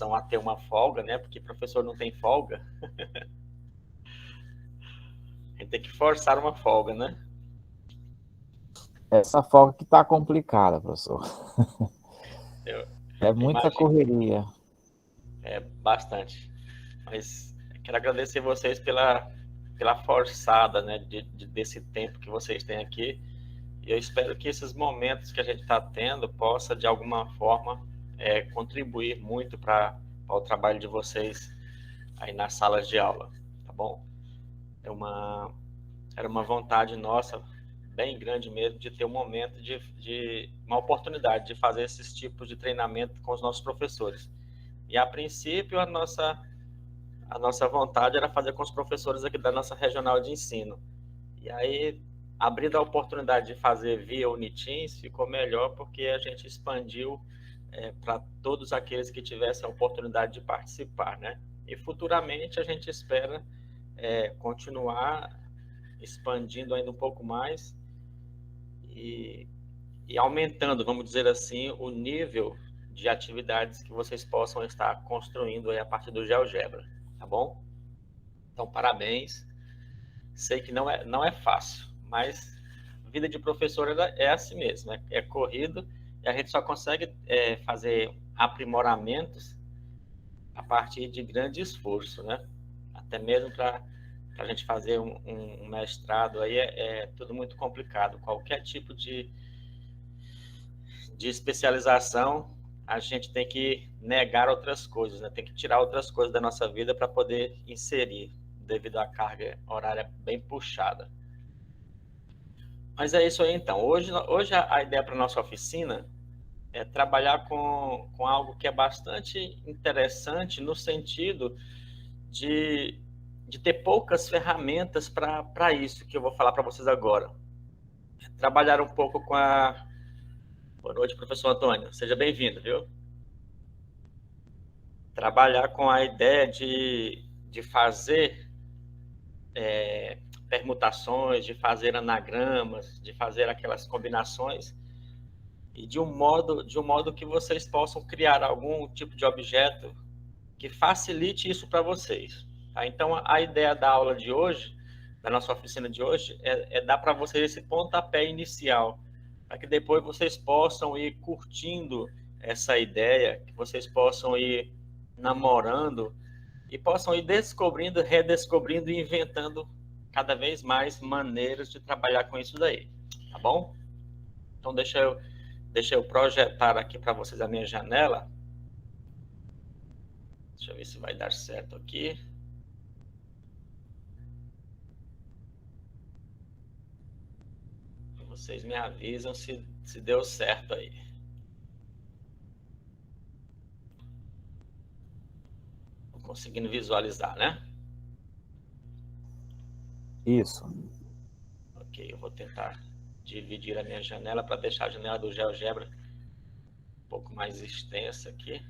relação a ter uma folga, né? Porque professor não tem folga. A gente tem que forçar uma folga, né? Essa folga que está complicada, professor. Eu É muita imagino, correria. é bastante. Mas quero agradecer vocês pela forçada, né, desse tempo que vocês têm aqui. E eu espero que esses momentos que a gente está tendo possa, de alguma forma, contribuir muito para o trabalho de vocês aí nas salas de aula, tá bom? É uma, era uma vontade nossa, bem grande mesmo, de ter um momento de uma oportunidade de fazer esses tipos de treinamento com os nossos professores. E, a princípio, a nossa vontade era fazer com os professores aqui da nossa regional de ensino. E aí, abrindo a oportunidade de fazer via Uniteams, ficou melhor porque a gente expandiu para todos aqueles que tivessem a oportunidade de participar, né? E futuramente a gente espera continuar expandindo ainda um pouco mais e, e aumentando, vamos dizer assim, o nível de atividades que vocês possam estar construindo aí a partir do GeoGebra, tá bom? Então, parabéns. Sei que não é fácil, mas vida de professor é assim mesmo, é corrido e a gente só consegue fazer aprimoramentos a partir de grande esforço, né? Até mesmo para a gente fazer um mestrado aí tudo muito complicado. Qualquer tipo de especialização, a gente tem que negar outras coisas, né? Tem que tirar outras coisas da nossa vida para poder inserir, devido à carga horária bem puxada. Mas é isso aí, então. Hoje a ideia para a nossa oficina é trabalhar com algo que é bastante interessante no sentido de, de ter poucas ferramentas para isso que eu vou falar para vocês agora. Trabalhar um pouco com a... Boa noite, professor Antônio. Seja bem-vindo, viu? Trabalhar com a ideia de fazer permutações, de fazer anagramas, de fazer aquelas combinações e de um modo que vocês possam criar algum tipo de objeto que facilite isso para vocês. Tá? Então, a ideia da aula de hoje, da nossa oficina de hoje, é dar para vocês esse pontapé inicial, para que depois vocês possam ir curtindo essa ideia, que vocês possam ir namorando e possam ir descobrindo, redescobrindo e inventando cada vez mais maneiras de trabalhar com isso daí, tá bom? Então, deixa eu projetar aqui para vocês a minha janela. Deixa eu ver se vai dar certo aqui. Vocês me avisam se deu certo aí. Tô conseguindo visualizar, né? Isso. Ok, eu vou tentar dividir a minha janela para deixar a janela do GeoGebra um pouco mais extensa aqui.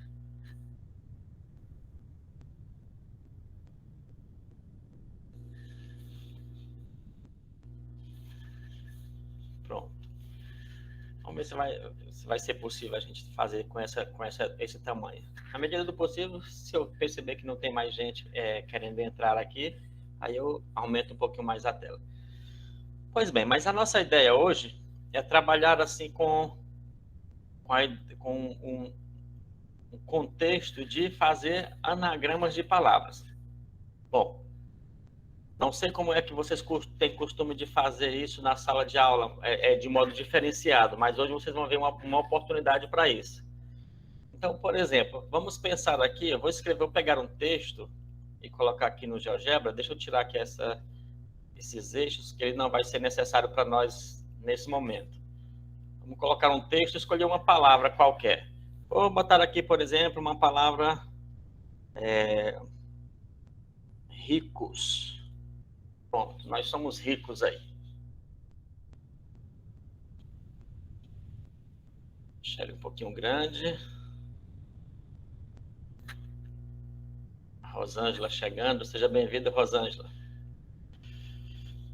Pronto. Vamos ver se vai ser possível a gente fazer com esse tamanho. Na medida do possível, se eu perceber que não tem mais gente querendo entrar aqui, aí eu aumento um pouquinho mais a tela. Pois bem, mas a nossa ideia hoje é trabalhar assim com um contexto de fazer anagramas de palavras. Bom, não sei como é que vocês têm costume de fazer isso na sala de aula, de modo diferenciado, mas hoje vocês vão ver uma oportunidade para isso. Então, por exemplo, vamos pensar aqui, vou pegar um texto e colocar aqui no GeoGebra, deixa eu tirar aqui esses eixos, que ele não vai ser necessário para nós nesse momento. Vamos colocar um texto e escolher uma palavra qualquer. Vou botar aqui, por exemplo, uma palavra ricos. Pronto, nós somos ricos aí. Deixa ele um pouquinho grande. Rosângela chegando, seja bem-vinda, Rosângela.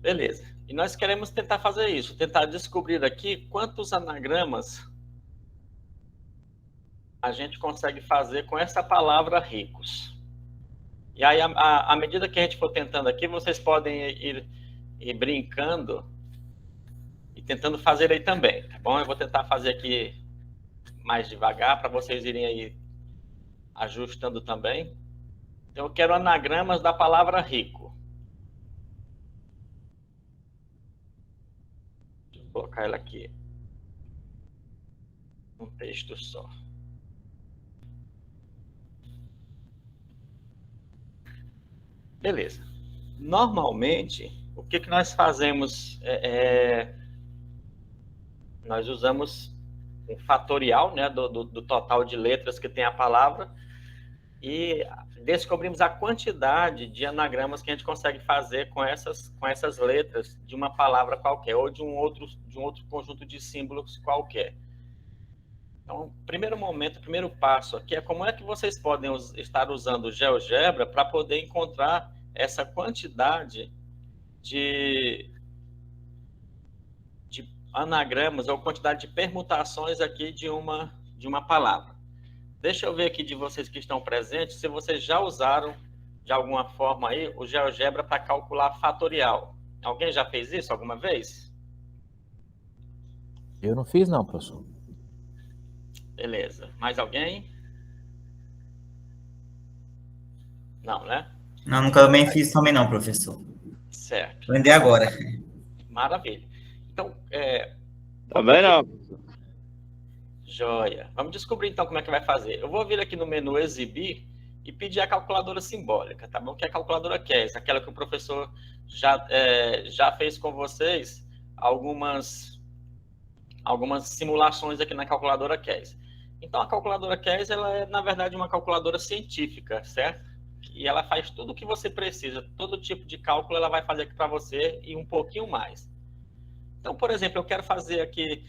Beleza. E nós queremos tentar fazer isso, tentar descobrir aqui quantos anagramas a gente consegue fazer com essa palavra ricos. E aí, à medida que a gente for tentando aqui, vocês podem ir brincando e tentando fazer aí também, tá bom? Eu vou tentar fazer aqui mais devagar para vocês irem aí ajustando também. Então, eu quero anagramas da palavra rico. Deixa eu colocar ela aqui. Um texto só. Beleza. Normalmente, o que nós fazemos nós usamos um fatorial, né, do total de letras que tem a palavra e descobrimos a quantidade de anagramas que a gente consegue fazer com essas letras de uma palavra qualquer ou de um outro conjunto de símbolos qualquer. Então, primeiro momento, primeiro passo aqui é como é que vocês podem estar usando o GeoGebra para poder encontrar essa quantidade de anagramas ou quantidade de permutações aqui de uma palavra. Deixa eu ver aqui de vocês que estão presentes, se vocês já usaram de alguma forma aí o GeoGebra para calcular fatorial. Alguém já fez isso alguma vez? Eu não fiz não, professor. Beleza. Mais alguém? Não, né? Não, nunca também fiz também não, professor. Certo. Aprender agora. Maravilha. Então, Também não. joia. Vamos descobrir então como é que vai fazer. Eu vou vir aqui no menu exibir e pedir a calculadora simbólica, tá bom? Que é a calculadora CAS, aquela que o professor já fez com vocês algumas simulações aqui na calculadora CAS. Então, a calculadora CAS, ela é, na verdade, uma calculadora científica, certo? E ela faz tudo o que você precisa, todo tipo de cálculo ela vai fazer aqui para você e um pouquinho mais. Então, por exemplo, eu quero fazer aqui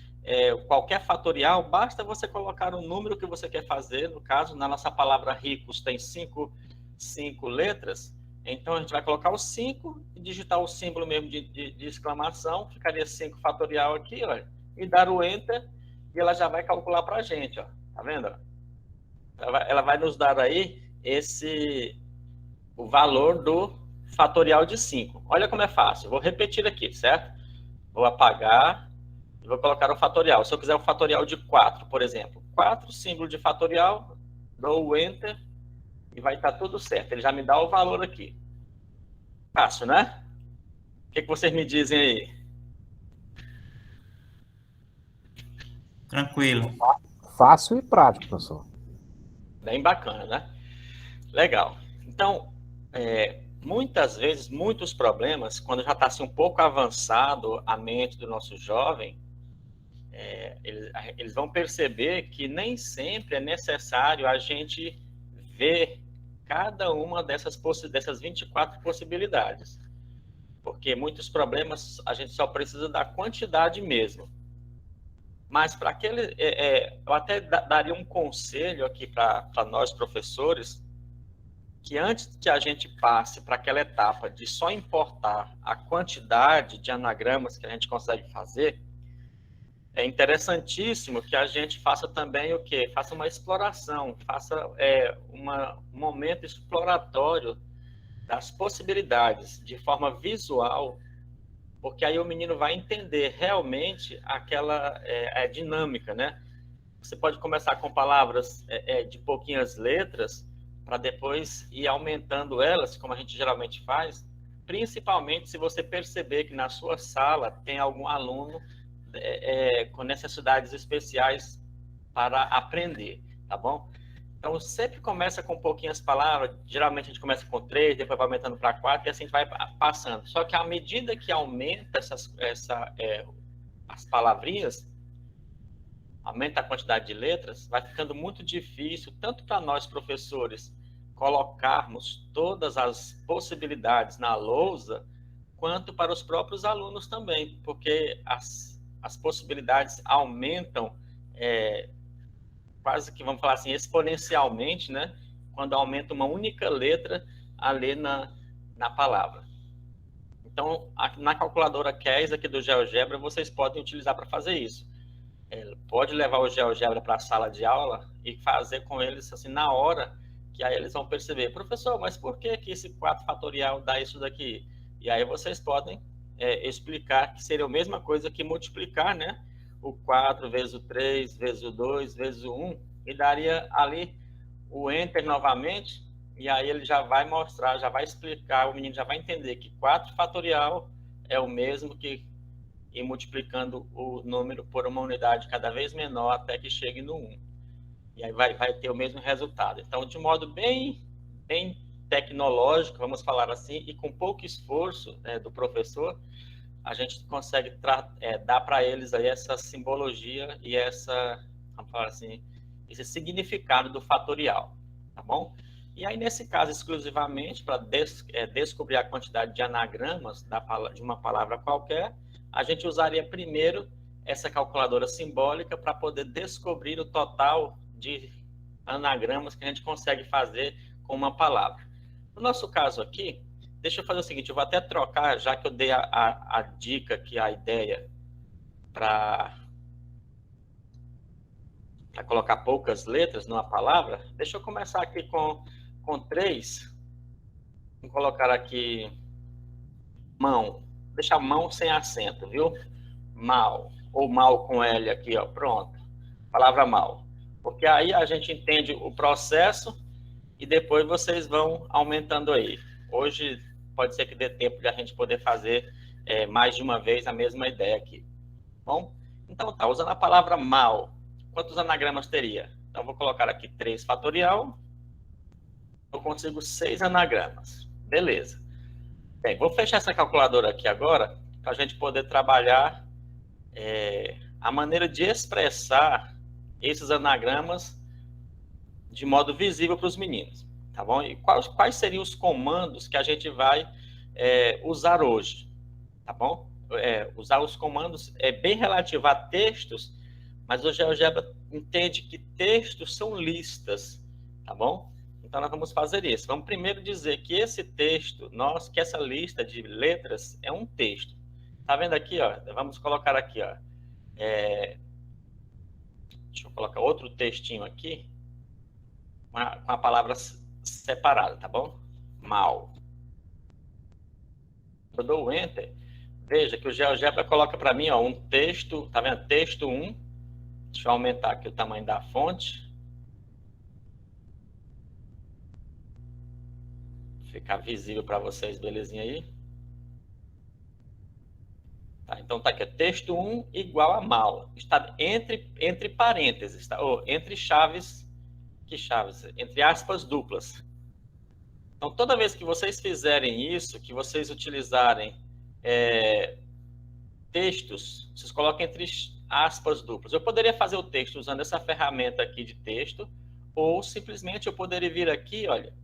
qualquer fatorial, basta você colocar o número que você quer fazer. No caso, na nossa palavra ricos tem cinco letras, então a gente vai colocar o 5 e digitar o símbolo mesmo de exclamação, ficaria 5 fatorial aqui, olha, e dar o Enter, e ela já vai calcular para a gente, ó, tá vendo? Ela vai nos dar aí o valor do fatorial de 5. Olha como é fácil, vou repetir aqui, certo? Vou apagar e vou colocar o fatorial. Se eu quiser o fatorial de 4, por exemplo, 4, símbolo de fatorial, dou o Enter e vai estar tudo certo. Ele já me dá o valor aqui. Fácil, né? O que vocês me dizem aí? Tranquilo. Fácil e prático, professor. Bem bacana, né? Legal. Então, muitas vezes, muitos problemas, quando já está assim, um pouco avançado a mente do nosso jovem, eles vão perceber que nem sempre é necessário a gente ver cada uma dessas 24 possibilidades. Porque muitos problemas a gente só precisa da quantidade mesmo. Mas para aquele, eu até daria um conselho aqui para nós professores, que antes que a gente passe para aquela etapa de só importar a quantidade de anagramas que a gente consegue fazer, é interessantíssimo que a gente faça também o quê? Faça uma exploração, faça um momento exploratório das possibilidades de forma visual, porque aí o menino vai entender realmente aquela dinâmica, né? Você pode começar com palavras de pouquinhas letras, para depois ir aumentando elas, como a gente geralmente faz, principalmente se você perceber que na sua sala tem algum aluno com necessidades especiais para aprender, tá bom? Então, sempre começa com pouquinhas palavras, geralmente a gente começa com 3, depois vai aumentando para 4 e assim vai passando. Só que à medida que aumenta as palavrinhas, aumenta a quantidade de letras, vai ficando muito difícil, tanto para nós professores colocarmos todas as possibilidades na lousa, quanto para os próprios alunos também, porque as possibilidades aumentam quase que, vamos falar assim, exponencialmente, né? Quando aumenta uma única letra ali na palavra. Então, na calculadora CAS aqui do GeoGebra, vocês podem utilizar para fazer isso. pode levar o GeoGebra para a sala de aula e fazer com eles assim na hora, que aí eles vão perceber, professor, mas por que esse 4 fatorial dá isso daqui? E aí vocês podem explicar que seria a mesma coisa que multiplicar, né? O 4 vezes o 3, vezes o 2, vezes o 1, e daria ali o Enter novamente, e aí ele já vai mostrar, já vai explicar, o menino já vai entender que 4 fatorial é o mesmo que ir multiplicando o número por uma unidade cada vez menor até que chegue no 1. E aí vai ter o mesmo resultado. Então, de modo bem tecnológico, vamos falar assim, e com pouco esforço do professor, a gente consegue dar para eles aí essa simbologia e vamos falar assim, esse significado do fatorial, tá bom? E aí, nesse caso, exclusivamente, para descobrir a quantidade de anagramas de uma palavra qualquer, a gente usaria primeiro essa calculadora simbólica para poder descobrir o total de anagramas que a gente consegue fazer com uma palavra. No nosso caso aqui, deixa eu fazer o seguinte, eu vou até trocar, já que eu dei a dica aqui, a ideia, para colocar poucas letras numa palavra, deixa eu começar aqui com 3. Vou colocar aqui mão. Deixar mão sem acento, viu? Mal. Ou mal com L aqui, ó. Pronto. Palavra mal. Porque aí a gente entende o processo e depois vocês vão aumentando aí. Hoje pode ser que dê tempo de a gente poder fazer mais de uma vez a mesma ideia aqui. Bom? Então tá, usando a palavra mal. Quantos anagramas teria? Então vou colocar aqui 3 fatorial. Eu consigo 6 anagramas. Beleza. Bem, vou fechar essa calculadora aqui agora, para a gente poder trabalhar a maneira de expressar esses anagramas de modo visível para os meninos, tá bom? E quais seriam os comandos que a gente vai usar hoje, tá bom? Usar os comandos é bem relativo a textos, mas o GeoGebra entende que textos são listas, tá bom? Então, nós vamos fazer isso. Vamos primeiro dizer que esse texto, que essa lista de letras é um texto. Tá vendo aqui, ó? Vamos colocar aqui, ó. Deixa eu colocar outro textinho aqui, com a palavra separada, tá bom? Mal. Eu dou o Enter. Veja que o GeoGebra coloca para mim, ó, um texto, tá vendo? Texto 1. Deixa eu aumentar aqui o tamanho da fonte. Ficar visível para vocês, belezinha aí? Tá, então tá aqui, texto 1 igual a mal. Está entre parênteses, tá? Ou entre chaves, entre aspas duplas. Então, toda vez que vocês fizerem isso, que vocês utilizarem textos, vocês colocam entre aspas duplas. Eu poderia fazer o texto usando essa ferramenta aqui de texto, ou simplesmente eu poderia vir aqui, olha,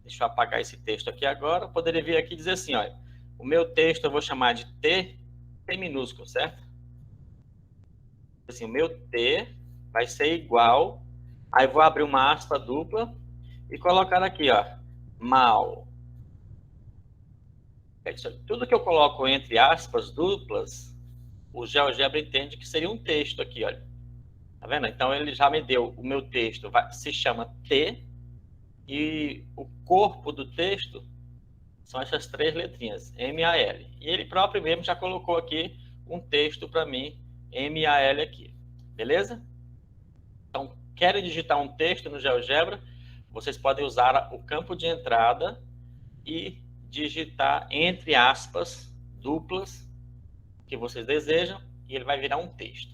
deixa eu apagar esse texto aqui agora. Eu poderia vir aqui e dizer assim, olha, o meu texto eu vou chamar de T minúsculo, certo? Assim, o meu T vai ser igual, aí vou abrir uma aspa dupla e colocar aqui, ó, mal. Tudo que eu coloco entre aspas duplas, o GeoGebra entende que seria um texto aqui, olha. Tá vendo? Então, ele já me deu, o meu texto se chama T, e o corpo do texto são essas 3 letrinhas, M-A-L. E ele próprio mesmo já colocou aqui um texto para mim, M-A-L aqui. Beleza? Então, querem digitar um texto no GeoGebra, vocês podem usar o campo de entrada e digitar entre aspas duplas que vocês desejam e ele vai virar um texto.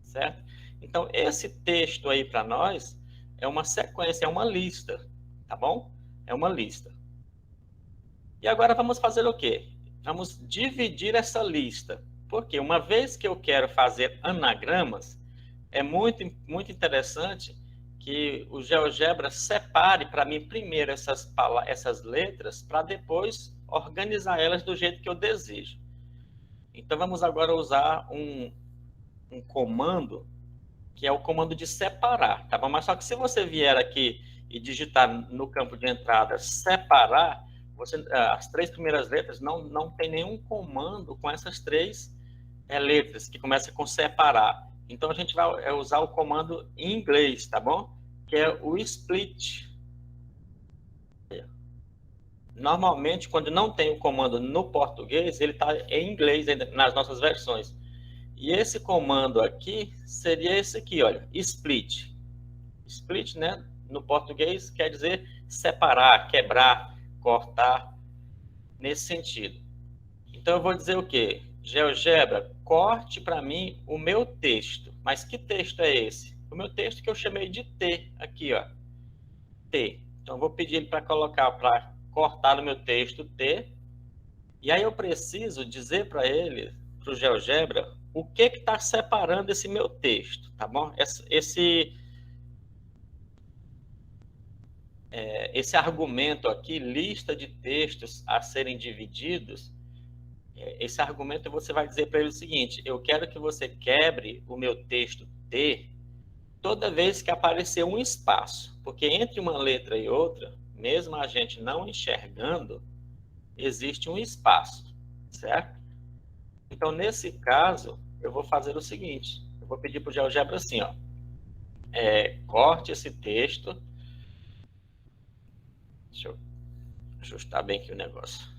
Certo? Então, esse texto aí para nós é uma sequência, é uma lista. Tá bom? É uma lista. E agora vamos fazer o quê? Vamos dividir essa lista. Porque uma vez que eu quero fazer anagramas, é muito interessante que o GeoGebra separe para mim primeiro essas letras para depois organizar elas do jeito que eu desejo. Então vamos agora usar um comando que é o comando de separar, tá bom? Mas só que se você vier aqui e digitar no campo de entrada separar, as 3 primeiras letras não tem nenhum comando com essas 3 letras que começa com separar. Então, a gente vai usar o comando em inglês, tá bom? Que é o split. Normalmente, quando não tem o comando no português, ele está em inglês nas nossas versões. E esse comando aqui seria esse aqui, olha, split. Split, né, no português quer dizer separar, quebrar, cortar, nesse sentido. Então eu vou dizer o quê? GeoGebra, corte para mim o meu texto. Mas que texto é esse? O meu texto que eu chamei de T, aqui, ó. T. Então eu vou pedir ele para colocar, para cortar no meu texto T. E aí eu preciso dizer para ele, para o GeoGebra, o que está separando esse meu texto, tá bom? Esse argumento aqui, lista de textos a serem divididos, esse argumento você vai dizer para ele o seguinte: eu quero que você quebre o meu texto T toda vez que aparecer um espaço, porque entre uma letra e outra, mesmo a gente não enxergando, existe um espaço, certo? Então, nesse caso, eu vou fazer o seguinte: eu vou pedir para o GeoGebra assim, ó, corte esse texto. Deixa eu ajustar bem aqui o negócio.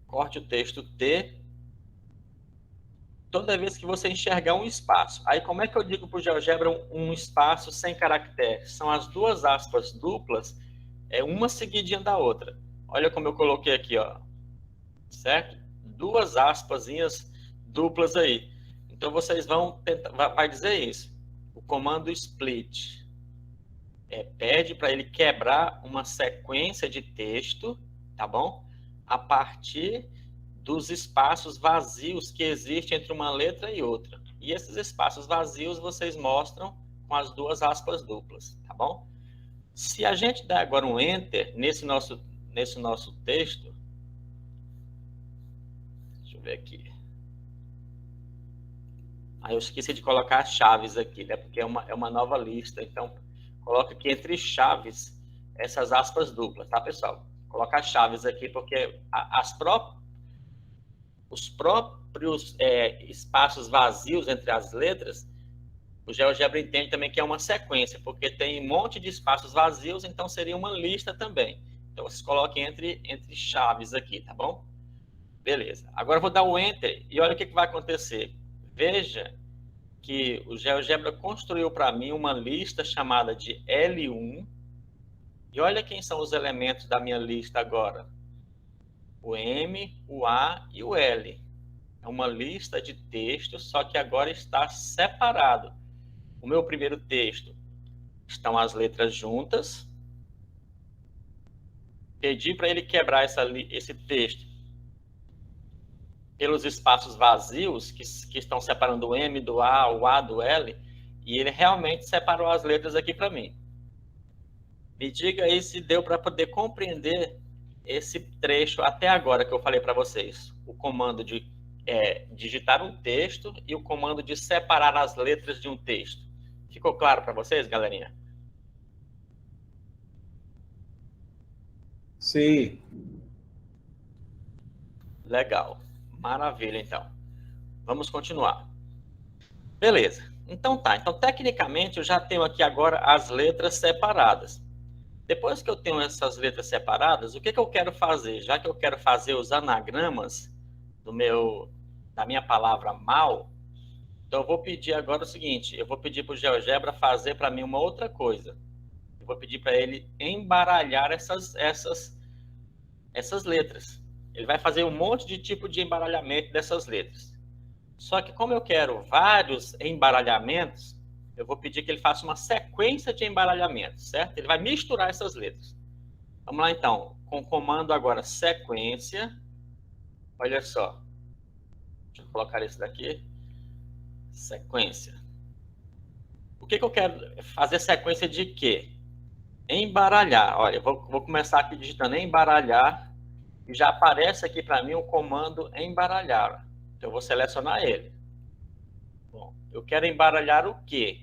Corte o texto T toda vez que você enxergar um espaço. Aí, como é que eu digo para o GeoGebra um espaço sem caractere? São as duas aspas duplas, uma seguidinha da outra. Olha como eu coloquei aqui, ó. Certo? Duas aspasinhas duplas aí. Então, vocês vão tentar, vai dizer isso. O comando split pede para ele quebrar uma sequência de texto, tá bom? A partir dos espaços vazios que existem entre uma letra e outra. E esses espaços vazios vocês mostram com as duas aspas duplas, tá bom? Se a gente der agora um Enter nesse nosso texto, deixa eu ver aqui. Eu esqueci de colocar as chaves aqui, né? Porque é uma nova lista. Então, coloca aqui entre chaves essas aspas duplas, tá, pessoal? Coloca as chaves aqui, porque os próprios espaços vazios entre as letras, o GeoGebra entende também que é uma sequência, porque tem um monte de espaços vazios, então seria uma lista também. Então, vocês coloquem entre chaves aqui, tá bom? Beleza. Agora eu vou dar o Enter e olha o que vai acontecer. Veja que o GeoGebra construiu para mim uma lista chamada de L1. E olha quem são os elementos da minha lista agora. O M, o A e o L. É uma lista de textos, só que agora está separado. O meu primeiro texto estão as letras juntas. Pedi para ele quebrar esse texto pelos espaços vazios que estão separando o M do A, o A do L, e ele realmente separou as letras aqui para mim. Me diga aí se deu para poder compreender esse trecho até agora que eu falei para vocês. O comando de digitar um texto e o comando de separar as letras de um texto. Ficou claro para vocês, galerinha? Sim. Legal. Maravilha, então. Vamos continuar. Beleza. Então tá. Então, tecnicamente, eu já tenho aqui agora as letras separadas. Depois que eu tenho essas letras separadas, o que eu quero fazer? Já que eu quero fazer os anagramas da minha palavra mal, então eu vou pedir agora o seguinte, eu vou pedir para o GeoGebra fazer para mim uma outra coisa. Eu vou pedir para ele embaralhar essas letras. Ele vai fazer um monte de tipo de embaralhamento dessas letras. Só que como eu quero vários embaralhamentos, eu vou pedir que ele faça uma sequência de embaralhamentos, certo? Ele vai misturar essas letras. Vamos lá, então. Com o comando agora sequência. Olha só. Deixa eu colocar isso daqui. Sequência. O que eu quero fazer sequência de quê? Embaralhar. Olha, eu vou começar aqui digitando embaralhar. E já aparece aqui para mim o comando embaralhar. Então, eu vou selecionar ele. Bom, eu quero embaralhar o quê?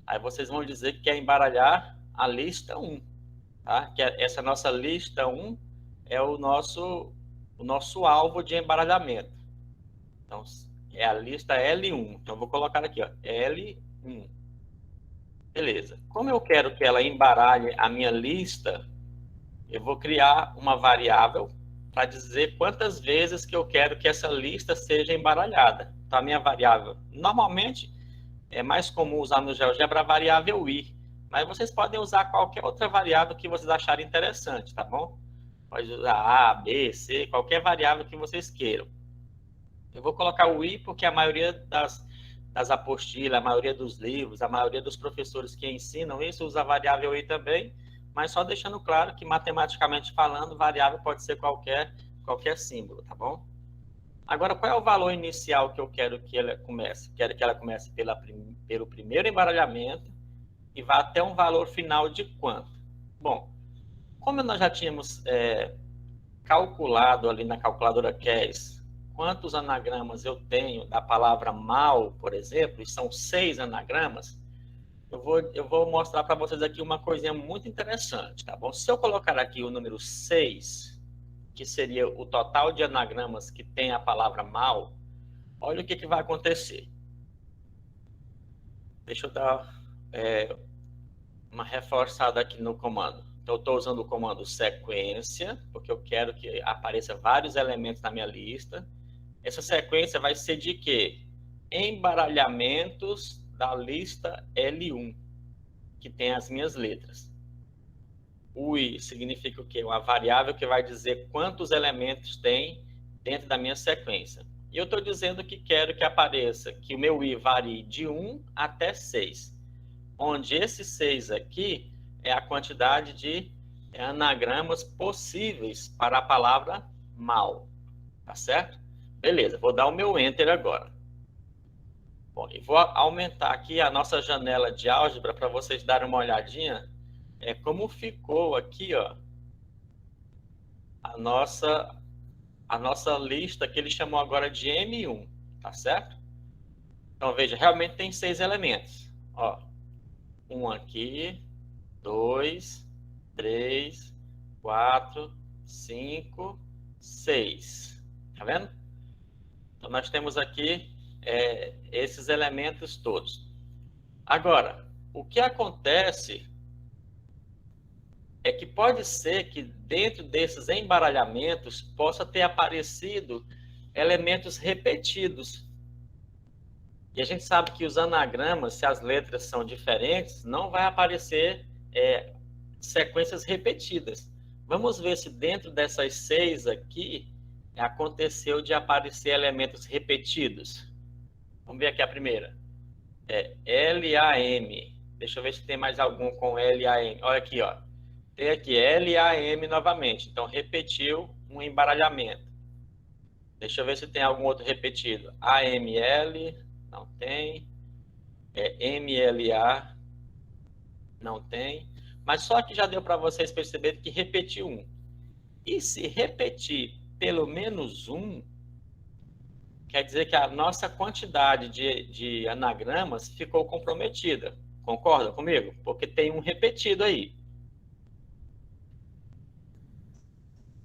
Aí vocês vão dizer que quer embaralhar a lista 1. Tá? Que essa nossa lista 1 é o nosso alvo de embaralhamento. Então, é a lista L1. Então, eu vou colocar aqui, ó, L1. Beleza. Como eu quero que ela embaralhe a minha lista, eu vou criar uma variável para dizer quantas vezes que eu quero que essa lista seja embaralhada. Então, a minha variável, normalmente, é mais comum usar no GeoGebra a variável i, mas vocês podem usar qualquer outra variável que vocês acharem interessante, tá bom? Pode usar A, B, C, qualquer variável que vocês queiram. Eu vou colocar o i porque a maioria das apostilas, a maioria dos livros, a maioria dos professores que ensinam isso usa a variável i também, mas só deixando claro que, matematicamente falando, variável pode ser qualquer símbolo, tá bom? Agora, qual é o valor inicial que eu quero que ela comece? Quero que ela comece pelo primeiro embaralhamento e vá até um valor final de quanto? Bom, como nós já tínhamos calculado ali na calculadora CAS quantos anagramas eu tenho da palavra mal, por exemplo, e são 6 anagramas, eu vou mostrar para vocês aqui uma coisinha muito interessante, tá bom? Se eu colocar aqui o número 6, que seria o total de anagramas que tem a palavra mal, olha o que vai acontecer. Deixa eu dar uma reforçada aqui no comando. Então, eu estou usando o comando sequência, porque eu quero que apareça vários elementos na minha lista. Essa sequência vai ser de quê? Embaralhamentos da lista L1, que tem as minhas letras. O i significa o quê? Uma variável que vai dizer quantos elementos tem dentro da minha sequência. E eu estou dizendo que quero que apareça, que o meu i varie de 1 até 6, onde esse 6 aqui é a quantidade de anagramas possíveis para a palavra mal. Tá certo? Beleza, vou dar o meu Enter agora. Bom, e vou aumentar aqui a nossa janela de álgebra para vocês darem uma olhadinha como ficou aqui, ó, a nossa lista que ele chamou agora de M1, tá certo? Então, veja, realmente tem 6 elementos. Ó, 1 aqui, 2, 3, 4, 5, 6. Tá vendo? Então, nós temos aqui esses elementos todos. Agora, o que acontece é que pode ser que dentro desses embaralhamentos possa ter aparecido elementos repetidos. E a gente sabe que os anagramas, se as letras são diferentes, não vai aparecer sequências repetidas. Vamos ver se dentro dessas 6 aqui aconteceu de aparecer elementos repetidos. Vamos ver aqui a primeira. LAM. Deixa eu ver se tem mais algum com LAM. Olha aqui, ó. Tem aqui LAM novamente. Então, repetiu um embaralhamento. Deixa eu ver se tem algum outro repetido. AML, não tem. MLA, não tem. Mas só que já deu para vocês perceberem que repetiu um. E se repetir pelo menos um, quer dizer que a nossa quantidade de anagramas ficou comprometida. Concorda comigo? Porque tem um repetido aí.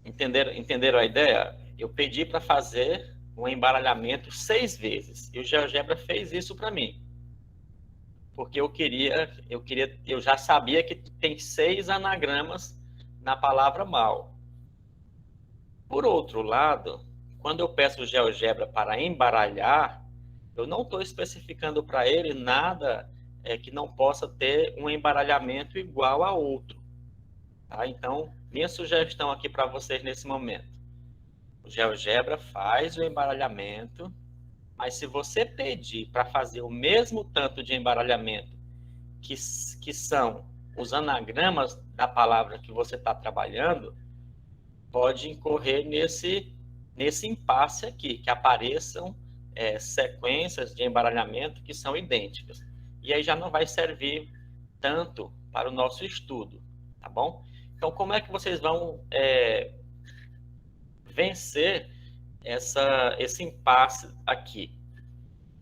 Entenderam a ideia? Eu pedi para fazer um embaralhamento 6 vezes. E o GeoGebra fez isso para mim. Porque eu já sabia que tem 6 anagramas na palavra mal. Por outro lado, quando eu peço o GeoGebra para embaralhar, eu não estou especificando para ele nada que não possa ter um embaralhamento igual a outro. Tá? Então, minha sugestão aqui para vocês nesse momento. O GeoGebra faz o embaralhamento, mas se você pedir para fazer o mesmo tanto de embaralhamento que são os anagramas da palavra que você está trabalhando, pode incorrer nesse impasse aqui, que apareçam sequências de embaralhamento que são idênticas. E aí já não vai servir tanto para o nosso estudo, tá bom? Então, como é que vocês vão vencer esse impasse aqui?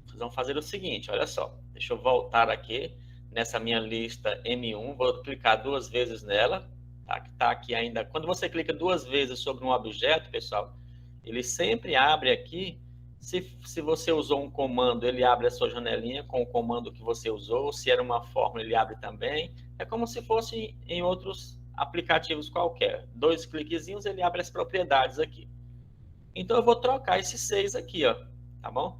Vocês vão fazer o seguinte, olha só. Deixa eu voltar aqui nessa minha lista M1, vou clicar 2 vezes nela, tá? Que está aqui ainda. Quando você clica 2 vezes sobre um objeto, pessoal, ele sempre abre aqui Se você usou um comando, ele abre a sua janelinha com o comando que você usou. Se era uma fórmula, ele abre também. É como se fosse em outros aplicativos qualquer. 2 cliquezinhos, ele abre as propriedades aqui. Então, eu vou trocar esses 6 aqui, ó, tá bom?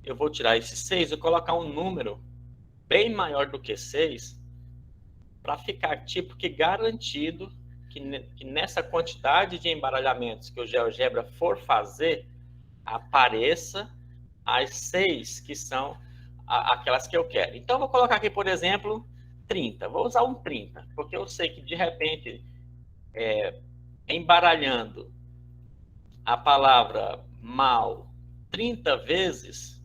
Eu vou tirar esses 6 e colocar um número bem maior do que 6 para ficar tipo que garantido que nessa quantidade de embaralhamentos que o GeoGebra for fazer, apareça as 6 que são aquelas que eu quero. Então, eu vou colocar aqui, por exemplo, 30. Vou usar um 30, porque eu sei que, de repente, embaralhando a palavra mal 30 vezes,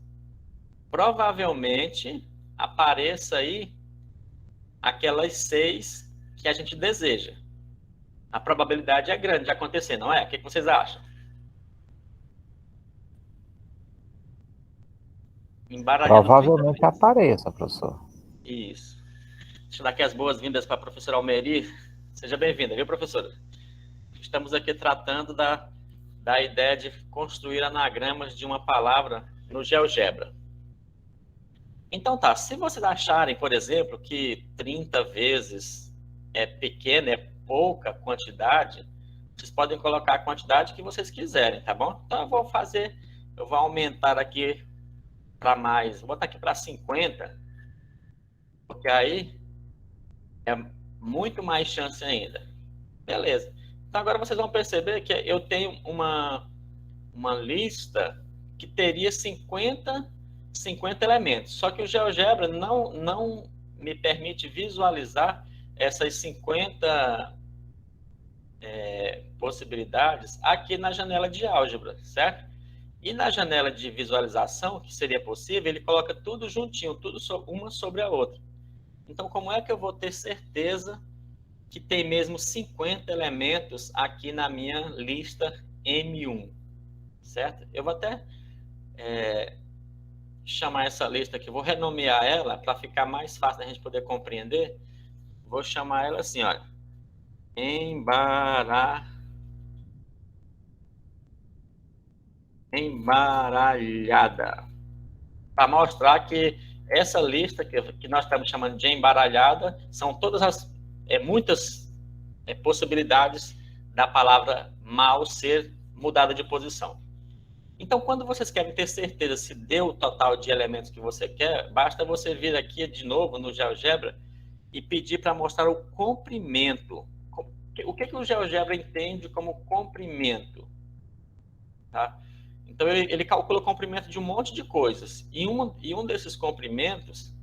provavelmente apareça aí aquelas 6 que a gente deseja. A probabilidade é grande de acontecer, não é? O que vocês acham? Provavelmente apareça, professor. Isso. Deixa eu dar aqui as boas-vindas para a professora Almeri. Seja bem-vinda, viu, professora? Estamos aqui tratando da ideia de construir anagramas de uma palavra no GeoGebra. Então tá, se vocês acharem, por exemplo, que 30 vezes é pequena, é pouca quantidade, vocês podem colocar a quantidade que vocês quiserem, tá bom? Então eu vou aumentar aqui para mais, vou botar aqui para 50, porque aí é muito mais chance ainda. Beleza. Então agora vocês vão perceber que eu tenho uma lista que teria 50 elementos, só que o GeoGebra não me permite visualizar essas 50 possibilidades aqui na janela de álgebra, certo? E na janela de visualização, que seria possível, ele coloca tudo juntinho, tudo uma sobre a outra. Então, como é que eu vou ter certeza que tem mesmo 50 elementos aqui na minha lista M1, certo? Eu vou até chamar essa lista aqui, vou renomear ela para ficar mais fácil da gente poder compreender. Vou chamar ela assim, olha, embaralhada, para mostrar que essa lista que nós estamos chamando de embaralhada são todas muitas possibilidades da palavra mal ser mudada de posição. Então, quando vocês querem ter certeza se deu o total de elementos que você quer, basta você vir aqui de novo no GeoGebra e pedir para mostrar o comprimento. O que o GeoGebra entende como comprimento? Tá? Então, ele calcula o comprimento de um monte de coisas. E um desses comprimentos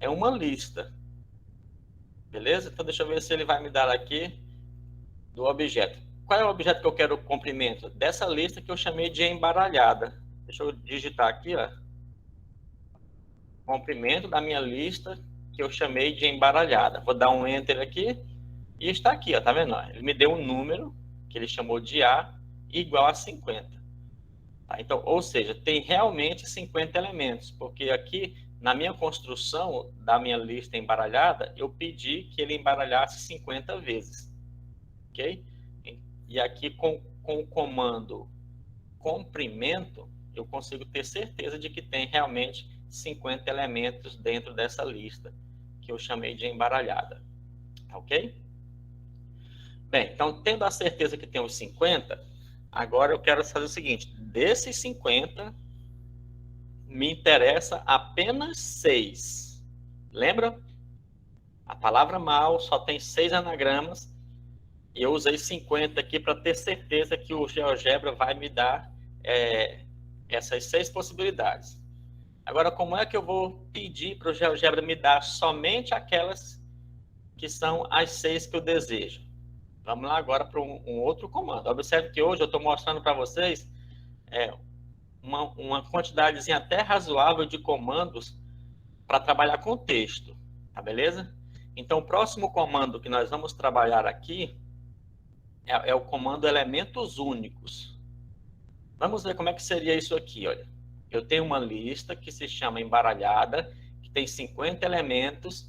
é uma lista. Beleza? Então, deixa eu ver se ele vai me dar aqui do objeto. Qual é o objeto que eu quero o comprimento? Dessa lista que eu chamei de embaralhada. Deixa eu digitar aqui, ó. Comprimento da minha lista que eu chamei de embaralhada. Vou dar um Enter aqui e está aqui, ó, tá vendo? Ele me deu um número que ele chamou de A igual a 50. Tá? Então, ou seja, tem realmente 50 elementos, porque aqui na minha construção da minha lista embaralhada, eu pedi que ele embaralhasse 50 vezes. Ok? E aqui com o comando comprimento, eu consigo ter certeza de que tem realmente 50 elementos dentro dessa lista que eu chamei de embaralhada. Ok? Bem, então, tendo a certeza que tem os 50, agora eu quero fazer o seguinte: desses 50, me interessa apenas 6. Lembra? A palavra mal só tem 6 anagramas. E eu usei 50 aqui para ter certeza que o GeoGebra vai me dar essas 6 possibilidades. Agora, como é que eu vou pedir para o GeoGebra me dar somente aquelas que são as 6 que eu desejo? Vamos lá agora para um outro comando. Observe que hoje eu estou mostrando para vocês uma quantidadezinha até razoável de comandos para trabalhar com texto, tá beleza? Então, o próximo comando que nós vamos trabalhar aqui é o comando elementos únicos. Vamos ver como é que seria isso aqui, olha. Eu tenho uma lista que se chama embaralhada, que tem 50 elementos,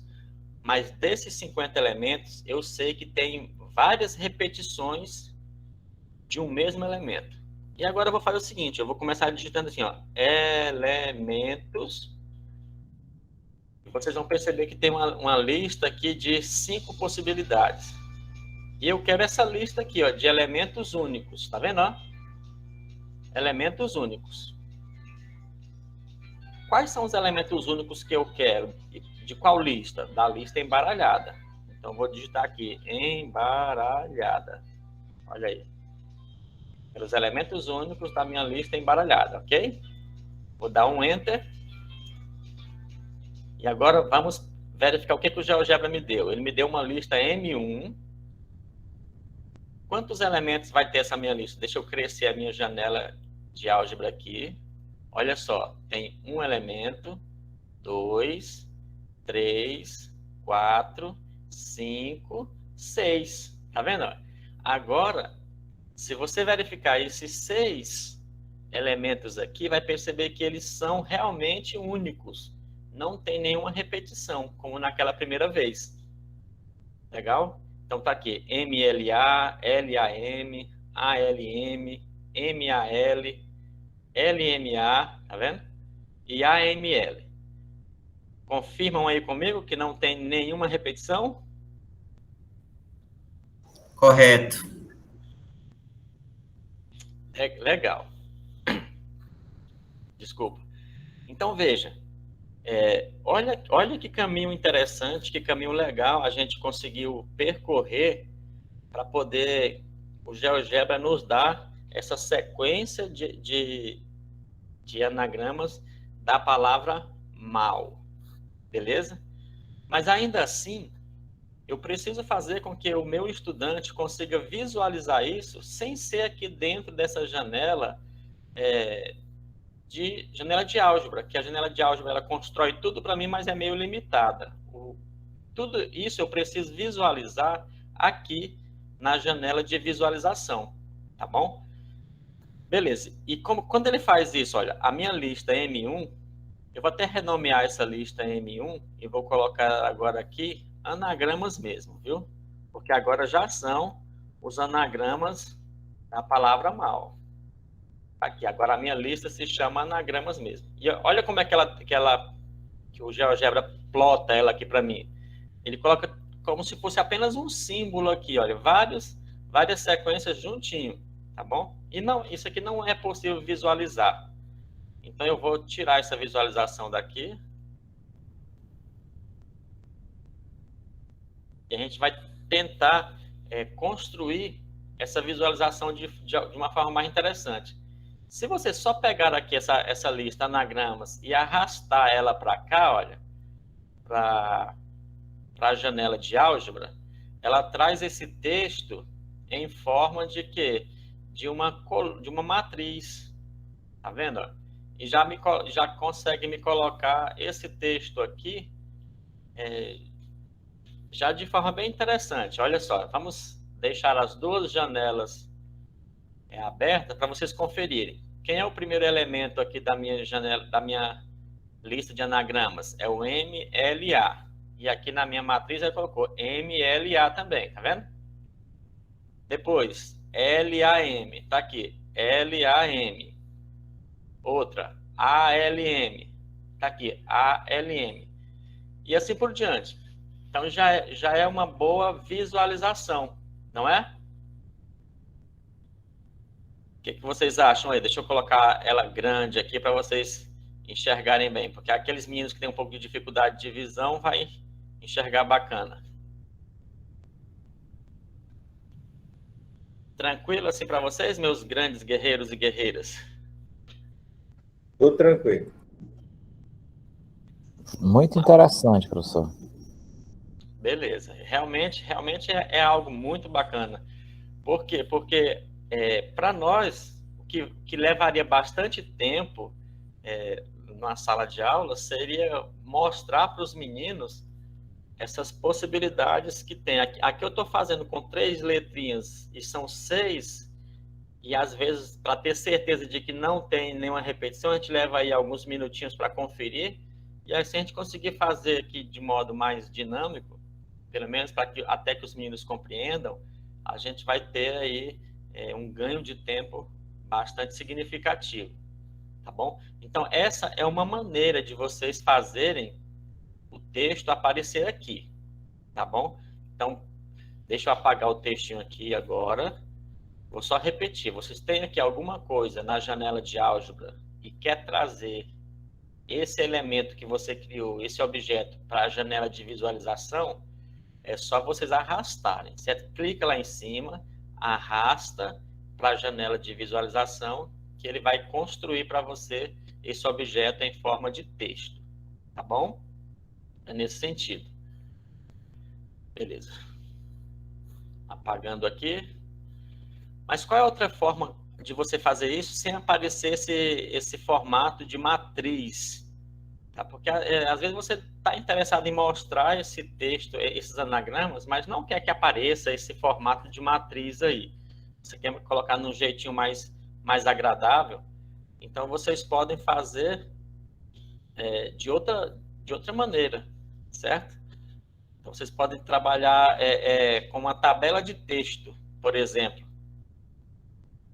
mas desses 50 elementos, eu sei que tem várias repetições de um mesmo elemento. E agora eu vou fazer o seguinte, eu vou começar digitando assim, ó, elementos. Vocês vão perceber que tem uma lista aqui de 5 possibilidades. E eu quero essa lista aqui, ó, de elementos únicos, tá vendo, ó? Elementos únicos. Quais são os elementos únicos que eu quero? De qual lista? Da lista embaralhada. Então, vou digitar aqui, embaralhada. Olha aí. Os elementos únicos da minha lista embaralhada, ok? Vou dar um Enter. E agora vamos verificar o que o GeoGebra me deu. Ele me deu uma lista M1. Quantos elementos vai ter essa minha lista? Deixa eu crescer a minha janela de álgebra aqui. Olha só, tem um elemento, 2, 3, 4, 5, 6. Tá vendo? Agora, se você verificar esses 6 elementos aqui, vai perceber que eles são realmente únicos. Não tem nenhuma repetição, como naquela primeira vez. Legal? Então tá aqui, MLA, LAM, ALM, MAL, LMA, tá vendo? E AML. Confirmam aí comigo que não tem nenhuma repetição? Correto. Legal. Desculpa. Então veja, olha que caminho interessante, que caminho legal a gente conseguiu percorrer para poder o GeoGebra nos dar essa sequência de anagramas da palavra mal, beleza? Mas ainda assim, eu preciso fazer com que o meu estudante consiga visualizar isso sem ser aqui dentro dessa janela de álgebra, que a janela de álgebra ela constrói tudo para mim, mas é meio limitada. Tudo isso eu preciso visualizar aqui na janela de visualização, tá bom? Beleza. E quando ele faz isso, olha, a minha lista M1, eu vou até renomear essa lista M1 e vou colocar agora aqui anagramas mesmo, viu? Porque agora já são os anagramas da palavra mal. Aqui, agora a minha lista se chama anagramas mesmo. E olha como é que o GeoGebra plota ela aqui para mim. Ele coloca como se fosse apenas um símbolo aqui, olha, várias sequências juntinho, tá bom? E não, isso aqui não é possível visualizar. Então eu vou tirar essa visualização daqui. E a gente vai tentar construir essa visualização de uma forma mais interessante. Se você só pegar aqui essa lista anagramas e arrastar ela para cá, olha, para a janela de álgebra, ela traz esse texto em forma de quê? De uma matriz. Tá vendo? E já consegue me colocar esse texto aqui já de forma bem interessante. Olha só, vamos deixar as duas janelas abertas para vocês conferirem. Quem é o primeiro elemento aqui da minha janela, da minha lista de anagramas? É o MLA. E aqui na minha matriz ele colocou MLA também, tá vendo? Depois, LAM, tá aqui, LAM. Outra, ALM, tá aqui, ALM. E assim por diante. Então já é uma boa visualização, não é? O que vocês acham aí? Deixa eu colocar ela grande aqui para vocês enxergarem bem, porque aqueles meninos que têm um pouco de dificuldade de visão vai enxergar bacana. Tranquilo assim para vocês, meus grandes guerreiros e guerreiras? Tudo tranquilo. Muito interessante, professor. Beleza. Realmente é algo muito bacana. Por quê? Porque para nós, o que levaria bastante tempo numa sala de aula seria mostrar para os meninos essas possibilidades que tem. Aqui eu estou fazendo com 3 letrinhas e são 6, e às vezes, para ter certeza de que não tem nenhuma repetição, a gente leva aí alguns minutinhos para conferir, e aí se a gente conseguir fazer aqui de modo mais dinâmico, pelo menos até que os meninos compreendam, a gente vai ter aí um ganho de tempo bastante significativo, tá bom? Então, essa é uma maneira de vocês fazerem o texto aparecer aqui, tá bom? Então, deixa eu apagar o textinho aqui agora. Vou só repetir. Vocês têm aqui alguma coisa na janela de álgebra e quer trazer esse elemento que você criou, esse objeto, para a janela de visualização, é só vocês arrastarem, certo? Clica lá em cima, arrasta para a janela de visualização, que ele vai construir para você esse objeto em forma de texto, tá bom? É nesse sentido. Beleza. Apagando aqui. Mas qual é a outra forma de você fazer isso sem aparecer esse formato de matriz? Tá? Porque às vezes você está interessado em mostrar esse texto, esses anagramas, mas não quer que apareça esse formato de matriz aí. Você quer colocar num jeitinho mais agradável. Então, vocês podem fazer de outra maneira, certo? Então, vocês podem trabalhar com uma tabela de texto, por exemplo.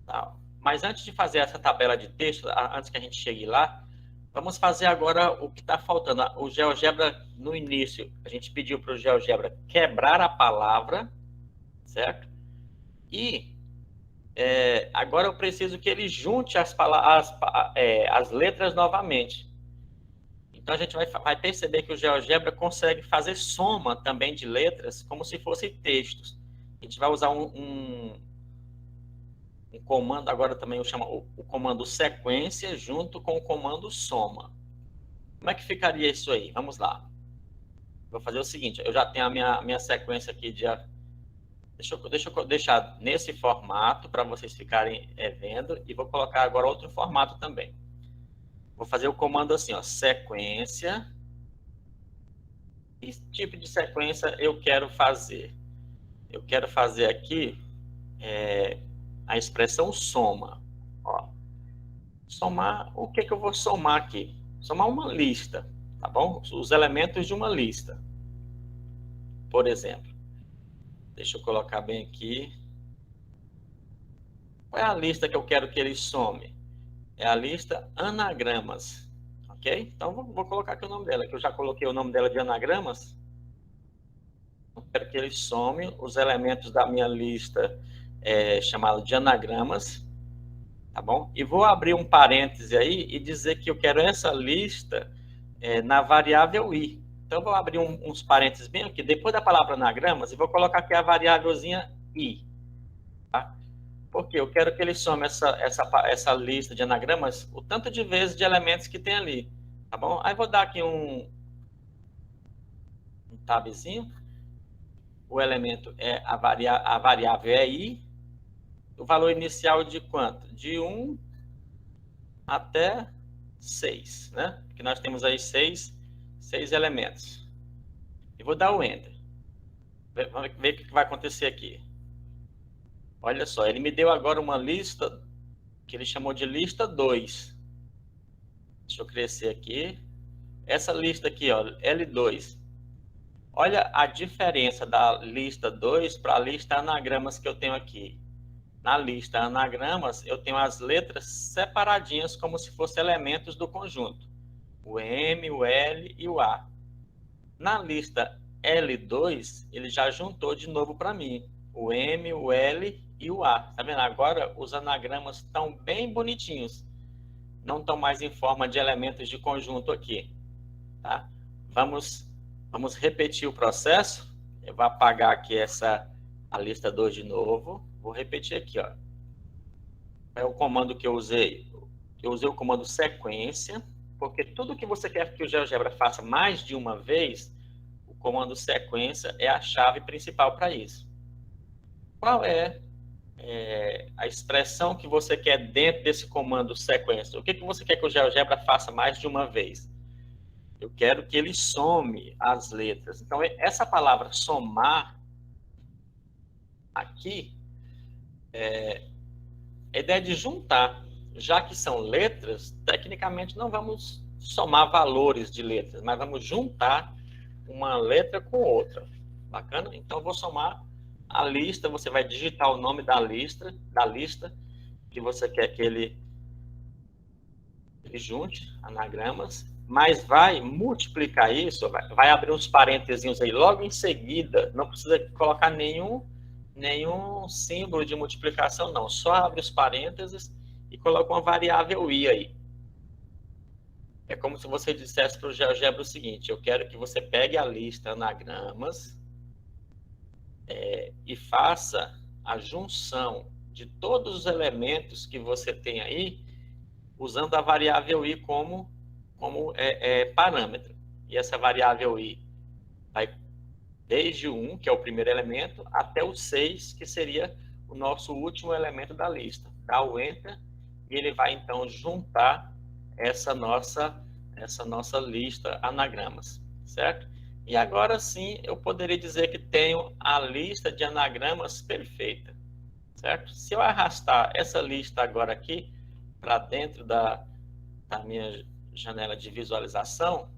Tá? Mas antes de fazer essa tabela de texto, antes que a gente chegue lá, vamos fazer agora o que está faltando. O GeoGebra, no início, a gente pediu para o GeoGebra quebrar a palavra, certo? E agora eu preciso que ele junte as letras novamente. Então, a gente vai perceber que o GeoGebra consegue fazer soma também de letras, como se fossem textos. A gente vai usar um comando, agora também eu chamo o comando sequência, junto com o comando soma. Como é que ficaria isso aí? Vamos lá. Vou fazer o seguinte, eu já tenho a minha sequência aqui de... Deixa eu deixar nesse formato para vocês ficarem vendo, e vou colocar agora outro formato também. Vou fazer o comando assim, ó, sequência. Que tipo de sequência eu quero fazer? Eu quero fazer aqui a expressão soma. Ó, somar, o que eu vou somar aqui? Somar uma lista, tá bom? Os elementos de uma lista. Por exemplo. Deixa eu colocar bem aqui. Qual é a lista que eu quero que ele some? É a lista anagramas, ok? Então, vou colocar aqui o nome dela, que eu já coloquei o nome dela de anagramas. Eu quero que ele some os elementos da minha lista chamada de anagramas, tá bom? E vou abrir um parêntese aí e dizer que eu quero essa lista na variável i. Então, eu vou abrir uns parênteses bem aqui, depois da palavra anagramas, e vou colocar aqui a variávelzinha i. Tá? Porque eu quero que ele some essa lista de anagramas, o tanto de vezes de elementos que tem ali. Tá bom? Aí vou dar aqui um tabzinho. O elemento a variável é i. O valor inicial de quanto? De 1 até 6, né? Porque nós temos aí 6 elementos. E vou dar o Enter. Vamos ver o que vai acontecer aqui. Olha só, ele me deu agora uma lista que ele chamou de lista 2. Deixa eu crescer aqui. Essa lista aqui, ó, L2. Olha a diferença da lista 2 para a lista anagramas que eu tenho aqui. Na lista anagramas, eu tenho as letras separadinhas como se fossem elementos do conjunto. O M, o L e o A. Na lista L2, ele já juntou de novo para mim. O M, o L e o A. Tá vendo? Agora, os anagramas estão bem bonitinhos. Não estão mais em forma de elementos de conjunto aqui. Tá? Vamos repetir o processo. Eu vou apagar aqui a lista 2 de novo. Vou repetir aqui, ó. É o comando que eu usei. Eu usei o comando sequência, porque tudo que você quer que o GeoGebra faça mais de uma vez, o comando sequência é a chave principal para isso. Qual é a expressão que você quer dentro desse comando sequência? O que você quer que o GeoGebra faça mais de uma vez? Eu quero que ele some as letras. Então, essa palavra somar aqui a ideia de juntar. Já que são letras, tecnicamente não vamos somar valores de letras, mas vamos juntar uma letra com outra. Bacana? Então, eu vou somar a lista, você vai digitar o nome da lista, que você quer que ele junte anagramas, mas vai multiplicar isso, vai abrir uns parênteses aí logo em seguida, não precisa colocar nenhum símbolo de multiplicação, não. Só abre os parênteses e coloca uma variável i aí. É como se você dissesse para o GeoGebra o seguinte: eu quero que você pegue a lista anagramas e faça a junção de todos os elementos que você tem aí, usando a variável i como parâmetro. E essa variável i vai desde o 1, que é o primeiro elemento, até o 6, que seria o nosso último elemento da lista. Dá o Enter e ele vai, então, juntar essa nossa lista anagramas, certo? E agora sim, eu poderia dizer que tenho a lista de anagramas perfeita, certo? Se eu arrastar essa lista agora aqui para dentro da minha janela de visualização,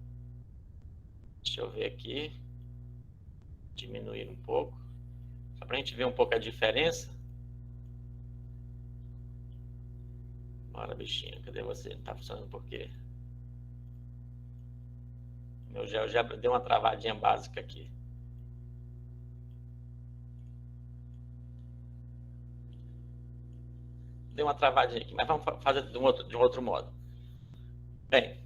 deixa eu ver aqui, diminuir um pouco, só para a gente ver um pouco a diferença. Bora, bichinho, cadê você? Não está funcionando por quê? Meu GeoGebra deu uma travadinha básica aqui. Deu uma travadinha aqui, mas vamos fazer de um outro modo. Bem,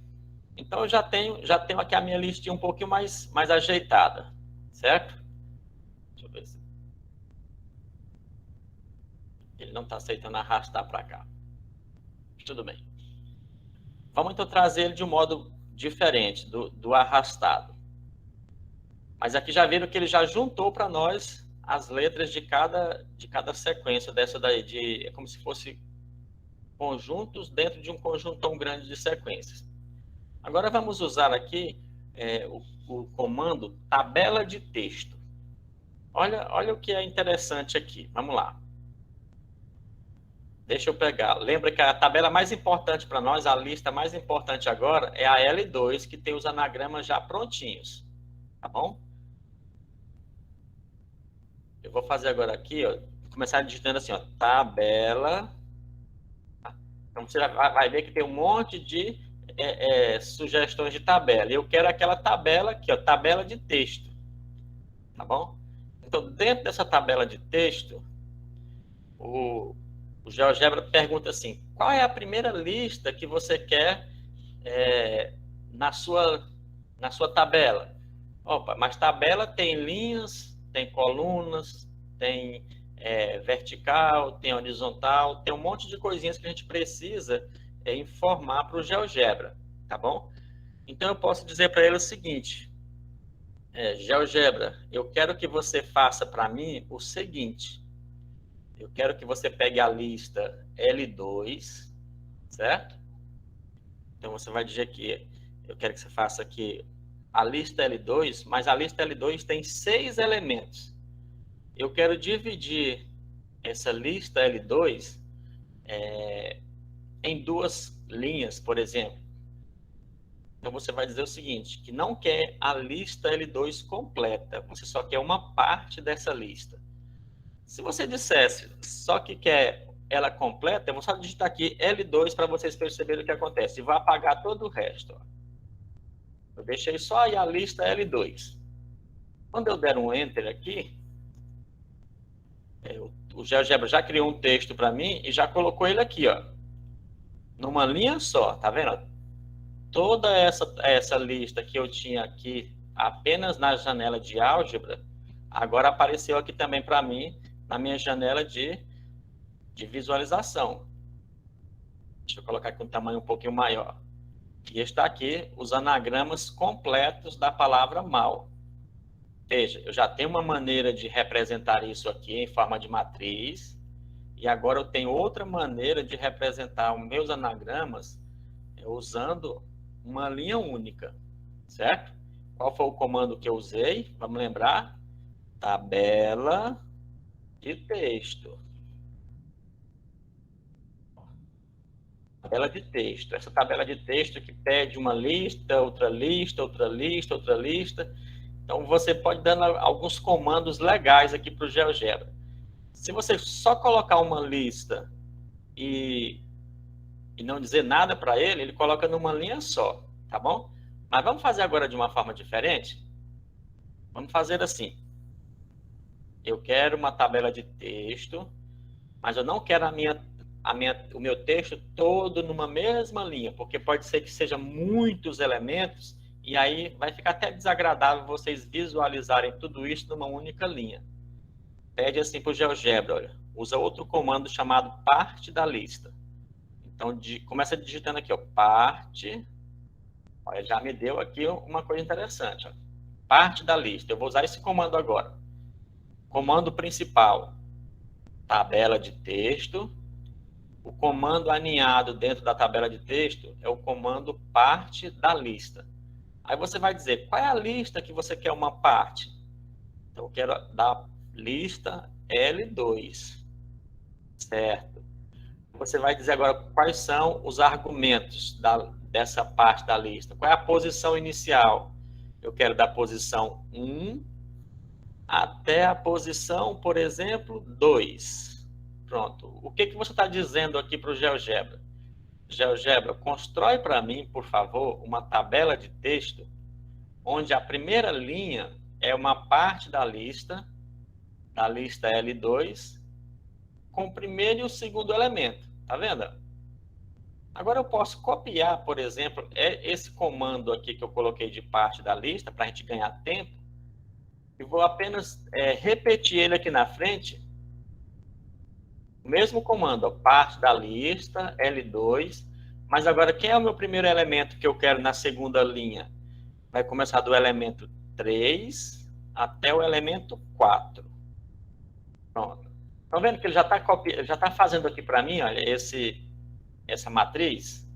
então eu já tenho aqui a minha listinha um pouquinho mais ajeitada, certo? Deixa eu ver se ele não está aceitando arrastar para cá. Tudo bem. Vamos então trazer ele de um modo diferente do arrastado. Mas aqui já viram que ele já juntou para nós as letras de cada sequência dessa daí, é como se fosse conjuntos dentro de um conjuntão grande de sequências. Agora vamos usar aqui o comando tabela de texto. Olha o que é interessante aqui. Vamos lá. Deixa eu pegar. Lembra que a tabela mais importante para nós, a lista mais importante agora, é a L2, que tem os anagramas já prontinhos. Tá bom? Eu vou fazer agora aqui, ó, começar digitando assim, ó, tabela. Então você vai ver que tem um monte de sugestões de tabela. Eu quero aquela tabela aqui, ó, tabela de texto. Tá bom? Então, dentro dessa tabela de texto, o GeoGebra pergunta assim: qual é a primeira lista que você quer na sua tabela? Opa, mas tabela tem linhas, tem colunas, tem vertical, tem horizontal, tem um monte de coisinhas que a gente precisa informar para o GeoGebra, tá bom? Então eu posso dizer para ele o seguinte: GeoGebra, eu quero que você faça para mim o seguinte. Eu quero que você pegue a lista L2, certo? Então você vai dizer que eu quero que você faça aqui a lista L2, mas a lista L2 tem 6 elementos. Eu quero dividir essa lista L2 em 2 linhas, por exemplo. Então você vai dizer o seguinte, que não quer a lista L2 completa, você só quer uma parte dessa lista. Se você dissesse só que quer ela completa, eu vou só digitar aqui L2 para vocês perceberem o que acontece. E vou apagar todo o resto. Ó. Eu deixei só aí a lista L2. Quando eu der um Enter aqui, o GeoGebra já criou um texto para mim e já colocou ele aqui, ó, numa linha só, tá vendo? Toda essa lista que eu tinha aqui apenas na janela de álgebra, agora apareceu aqui também para mim, na minha janela de visualização. Deixa eu colocar aqui um tamanho um pouquinho maior. E está aqui os anagramas completos da palavra mal. Veja, eu já tenho uma maneira de representar isso aqui em forma de matriz, e agora eu tenho outra maneira de representar os meus anagramas usando uma linha única, certo? Qual foi o comando que eu usei? Vamos lembrar? Tabela de texto. Tabela de texto. Essa tabela de texto que pede uma lista, outra lista, outra lista, outra lista. Então, você pode dar alguns comandos legais aqui para o GeoGebra. Se você só colocar uma lista e não dizer nada para ele, ele coloca numa linha só, tá bom? Mas vamos fazer agora de uma forma diferente? Vamos fazer assim. Eu quero uma tabela de texto, mas eu não quero o meu texto todo numa mesma linha, porque pode ser que seja muitos elementos e aí vai ficar até desagradável vocês visualizarem tudo isso numa única linha. Pede assim para o GeoGebra, olha, usa outro comando chamado parte da lista. Então, começa digitando aqui, ó, parte, olha, já me deu aqui uma coisa interessante, ó, parte da lista. Eu vou usar esse comando agora. Comando principal, tabela de texto. O comando aninhado dentro da tabela de texto é o comando parte da lista. Aí você vai dizer, qual é a lista que você quer uma parte? Então, eu quero da lista L2, certo? Você vai dizer agora quais são os argumentos dessa parte da lista. Qual é a posição inicial? Eu quero da posição 1 até a posição, por exemplo, 2. Pronto. O que você está dizendo aqui para o GeoGebra? GeoGebra, constrói para mim, por favor, uma tabela de texto onde a primeira linha é uma parte da lista L2, com o primeiro e o segundo elemento. Tá vendo? Agora eu posso copiar, por exemplo, esse comando aqui que eu coloquei de parte da lista, para a gente ganhar tempo, e vou apenas repetir ele aqui na frente. O mesmo comando, ó, parte da lista, L2, mas agora quem é o meu primeiro elemento que eu quero na segunda linha? Vai começar do elemento 3 até o elemento 4. Pronto. Estão vendo que ele já está fazendo aqui para mim, olha, essa matriz?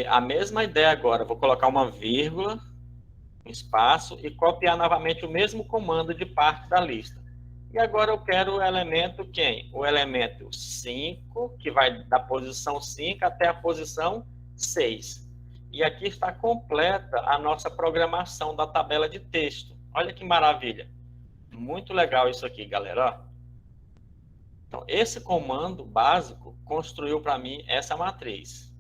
A mesma ideia agora, vou colocar uma vírgula, um espaço, e copiar novamente o mesmo comando de parte da lista. E agora eu quero o elemento quem? O elemento 5, que vai da posição 5 até a posição 6. E aqui está completa a nossa programação da tabela de texto. Olha que maravilha. Muito legal isso aqui, galera. Então, esse comando básico construiu para mim essa matriz.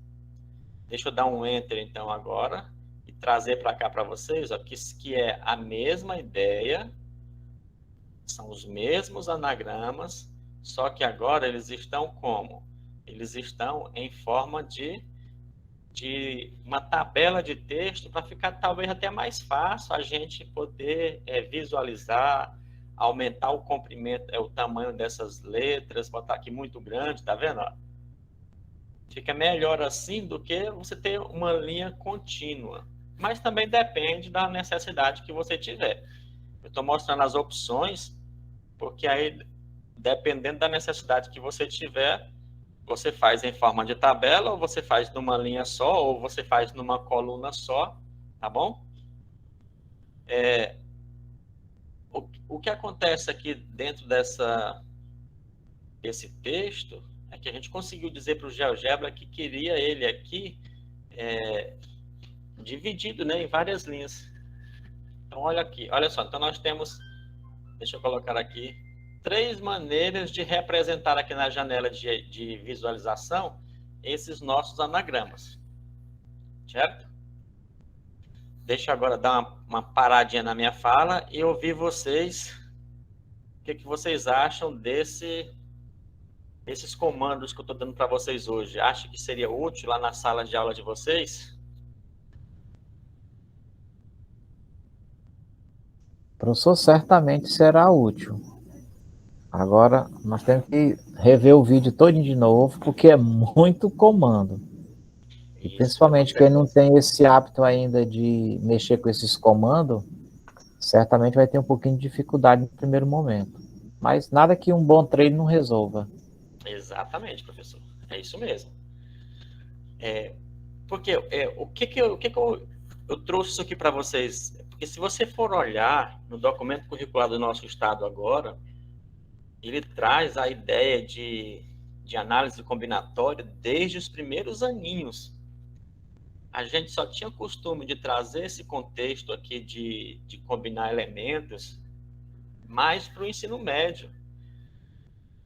Deixa eu dar um Enter, então, agora, e trazer para cá para vocês, ó, que é a mesma ideia. São os mesmos anagramas, só que agora eles estão como? Eles estão em forma de uma tabela de texto para ficar talvez até mais fácil a gente poder visualizar, aumentar o comprimento, o tamanho dessas letras, botar aqui muito grande, tá vendo? Ó? Fica melhor assim do que você ter uma linha contínua. Mas também depende da necessidade que você tiver. Eu estou mostrando as opções, porque aí, dependendo da necessidade que você tiver, você faz em forma de tabela, ou você faz numa linha só, ou você faz numa coluna só, tá bom? O que acontece aqui dentro desse texto é que a gente conseguiu dizer para o GeoGebra que queria ele aqui dividido, né, em várias linhas. Então, olha aqui, olha só, então nós temos... Deixa eu colocar aqui 3 maneiras de representar aqui na janela de visualização esses nossos anagramas, certo? Deixa eu agora dar uma paradinha na minha fala e ouvir vocês, o que vocês acham desses comandos que eu estou dando para vocês hoje. Acha que seria útil lá na sala de aula de vocês? Professor, certamente será útil. Agora, nós temos que rever o vídeo todo de novo, porque é muito comando. E principalmente quem não tem esse hábito ainda de mexer com esses comandos, certamente vai ter um pouquinho de dificuldade no primeiro momento. Mas nada que um bom treino não resolva. Exatamente, professor. É isso mesmo. Porque o que eu trouxe isso aqui para vocês? Porque se você for olhar no documento curricular do nosso estado agora, ele traz a ideia de análise combinatória desde os primeiros aninhos. A gente só tinha costume de trazer esse contexto aqui de combinar elementos mais para o ensino médio.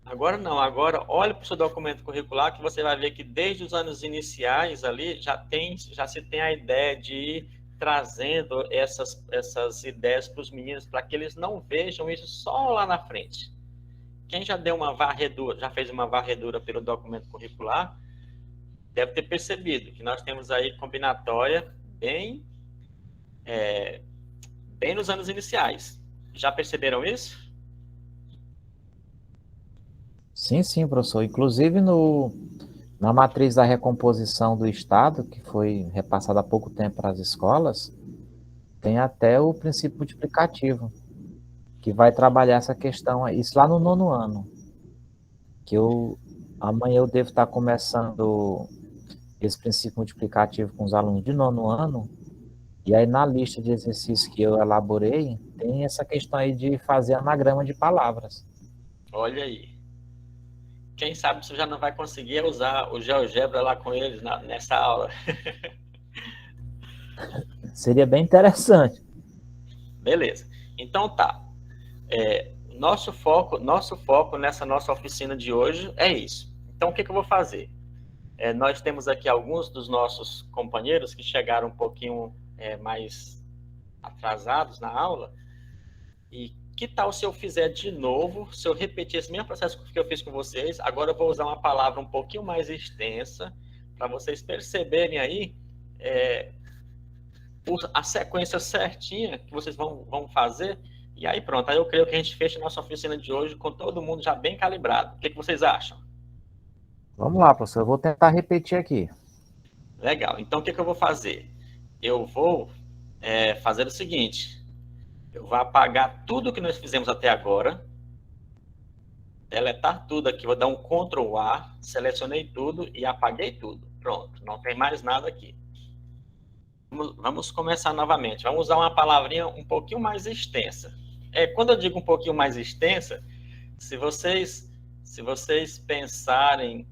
Agora não, agora olhe para o seu documento curricular que você vai ver que desde os anos iniciais ali já se tem a ideia de ir trazendo essas ideias para os meninos, para que eles não vejam isso só lá na frente. Quem já deu uma varredura, já fez uma varredura pelo documento curricular, deve ter percebido que nós temos aí combinatória bem nos anos iniciais. Já perceberam isso? Sim, professor. Inclusive na matriz da recomposição do Estado, que foi repassada há pouco tempo para as escolas, tem até o princípio multiplicativo, que vai trabalhar essa questão, isso lá no 9º ano, que amanhã eu devo estar começando esse princípio multiplicativo com os alunos de 9º ano, e aí na lista de exercícios que eu elaborei, tem essa questão aí de fazer anagrama de palavras. Olha aí. Quem sabe você já não vai conseguir usar o GeoGebra lá com eles nessa aula. Seria bem interessante. Beleza. Então tá. Nosso foco nessa nossa oficina de hoje é isso. Então o que eu vou fazer? Nós temos aqui alguns dos nossos companheiros que chegaram um pouquinho mais atrasados na aula. E que tal se eu fizer de novo, se eu repetir esse mesmo processo que eu fiz com vocês, agora eu vou usar uma palavra um pouquinho mais extensa, para vocês perceberem aí a sequência certinha que vocês vão fazer, e aí pronto, aí eu creio que a gente fecha a nossa oficina de hoje com todo mundo já bem calibrado. O que vocês acham? Vamos lá, professor, eu vou tentar repetir aqui. Legal, então o que eu vou fazer? Eu vou fazer o seguinte: eu vou apagar tudo que nós fizemos até agora, deletar tudo aqui, vou dar um Ctrl A, selecionei tudo e apaguei tudo. Pronto, não tem mais nada aqui. Vamos começar novamente. Vamos usar uma palavrinha um pouquinho mais extensa. Quando eu digo um pouquinho mais extensa, se vocês pensarem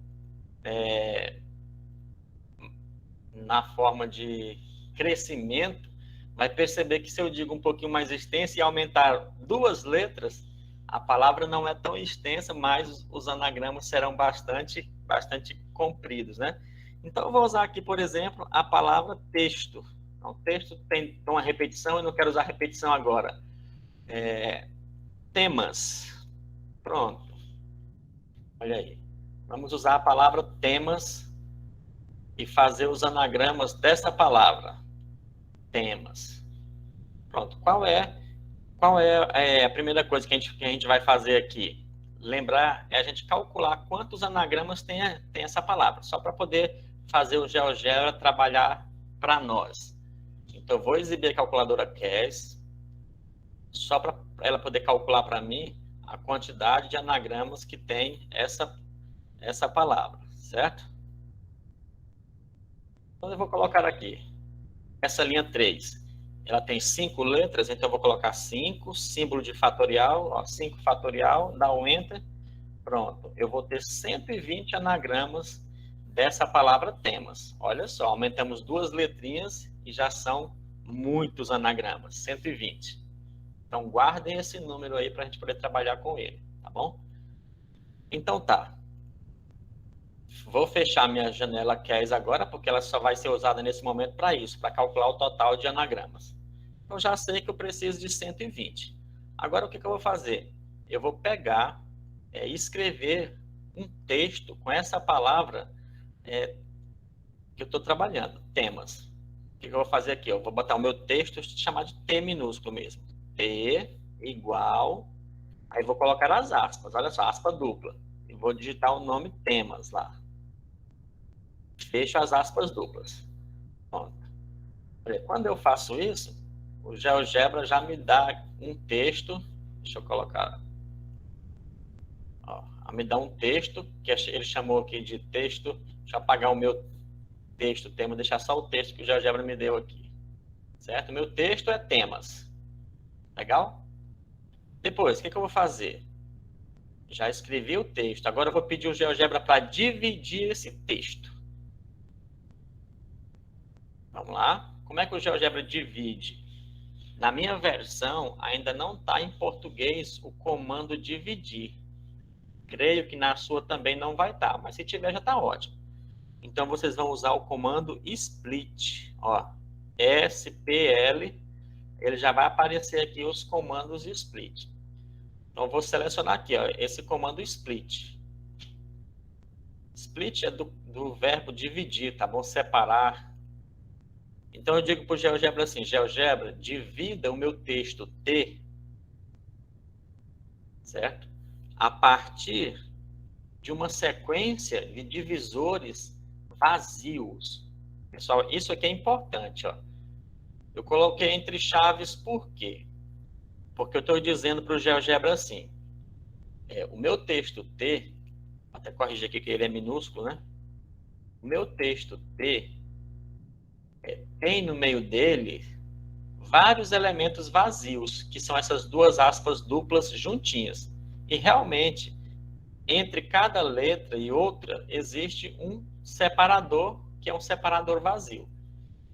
na forma de crescimento, vai perceber que se eu digo um pouquinho mais extensa e aumentar 2 letras, a palavra não é tão extensa, mas os anagramas serão bastante compridos, né? Então, eu vou usar aqui, por exemplo, a palavra texto. Então, texto tem uma repetição, eu não quero usar repetição agora. Temas. Pronto. Olha aí. Vamos usar a palavra temas e fazer os anagramas dessa palavra. Temas. Pronto. Qual é a primeira coisa que a gente vai fazer aqui? Lembrar é a gente calcular quantos anagramas tem essa palavra, só para poder fazer o GeoGebra trabalhar para nós. Então, eu vou exibir a calculadora CAS, só para ela poder calcular para mim a quantidade de anagramas que tem essa palavra, certo? Então, eu vou colocar aqui, essa linha 3, ela tem 5 letras, então eu vou colocar 5, símbolo de fatorial, 5 fatorial, dá um Enter, pronto. Eu vou ter 120 anagramas dessa palavra temas. Olha só, aumentamos 2 letrinhas e já são muitos anagramas, 120. Então, guardem esse número aí para a gente poder trabalhar com ele, tá bom? Então, tá. Vou fechar minha janela CAS agora, porque ela só vai ser usada nesse momento para isso, para calcular o total de anagramas. Eu já sei que eu preciso de 120. Agora, o que eu vou fazer? Eu vou pegar e escrever um texto com essa palavra que eu estou trabalhando, temas. O que eu vou fazer aqui? Eu vou botar o meu texto, chamar de T minúsculo mesmo. T igual, aí vou colocar as aspas, olha só, aspa dupla. E vou digitar o nome temas lá. Fecho as aspas duplas. Pronto. Quando eu faço isso, o GeoGebra já me dá um texto, deixa eu colocar, me dá um texto, que ele chamou aqui de texto, deixa eu apagar o meu texto, tema, deixar só o texto que o GeoGebra me deu aqui, certo? O meu texto é temas, legal? Depois, o que eu vou fazer? Já escrevi o texto, agora eu vou pedir o GeoGebra para dividir esse texto. Vamos lá? Como é que o GeoGebra divide? Na minha versão, ainda não está em português o comando dividir. Creio que na sua também não vai estar, mas se tiver já está ótimo. Então, vocês vão usar o comando split. Ó, SPL, ele já vai aparecer aqui os comandos split. Então, eu vou selecionar aqui, ó, esse comando split. Split é do verbo dividir, tá bom? Separar. Então, eu digo para o GeoGebra assim, GeoGebra, divida o meu texto T, certo? A partir de uma sequência de divisores vazios. Pessoal, isso aqui é importante, ó. Eu coloquei entre chaves por quê? Porque eu estou dizendo para o GeoGebra assim, o meu texto T, até corrigir aqui que ele é minúsculo, né? O meu texto T tem no meio dele vários elementos vazios, que são essas duas aspas duplas juntinhas. E realmente, entre cada letra e outra, existe um separador, que é um separador vazio.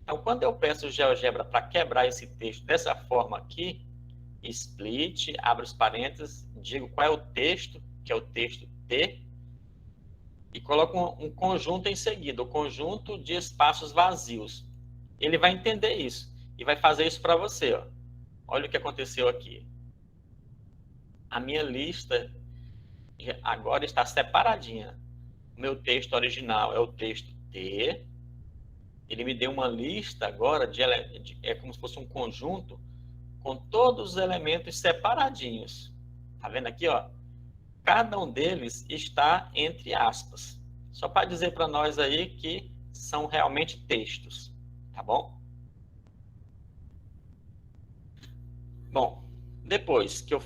Então, quando eu peço o GeoGebra para quebrar esse texto dessa forma aqui, split, abre os parênteses, digo qual é o texto, que é o texto T, e coloco um conjunto em seguida, o conjunto de espaços vazios. Ele vai entender isso e vai fazer isso para você. Ó. Olha o que aconteceu aqui. A minha lista agora está separadinha. O meu texto original é o texto T. Ele me deu uma lista agora, é como se fosse um conjunto, com todos os elementos separadinhos. Tá vendo aqui, ó? Cada um deles está entre aspas. Só para dizer para nós aí que são realmente textos. Tá bom? Bom, depois que eu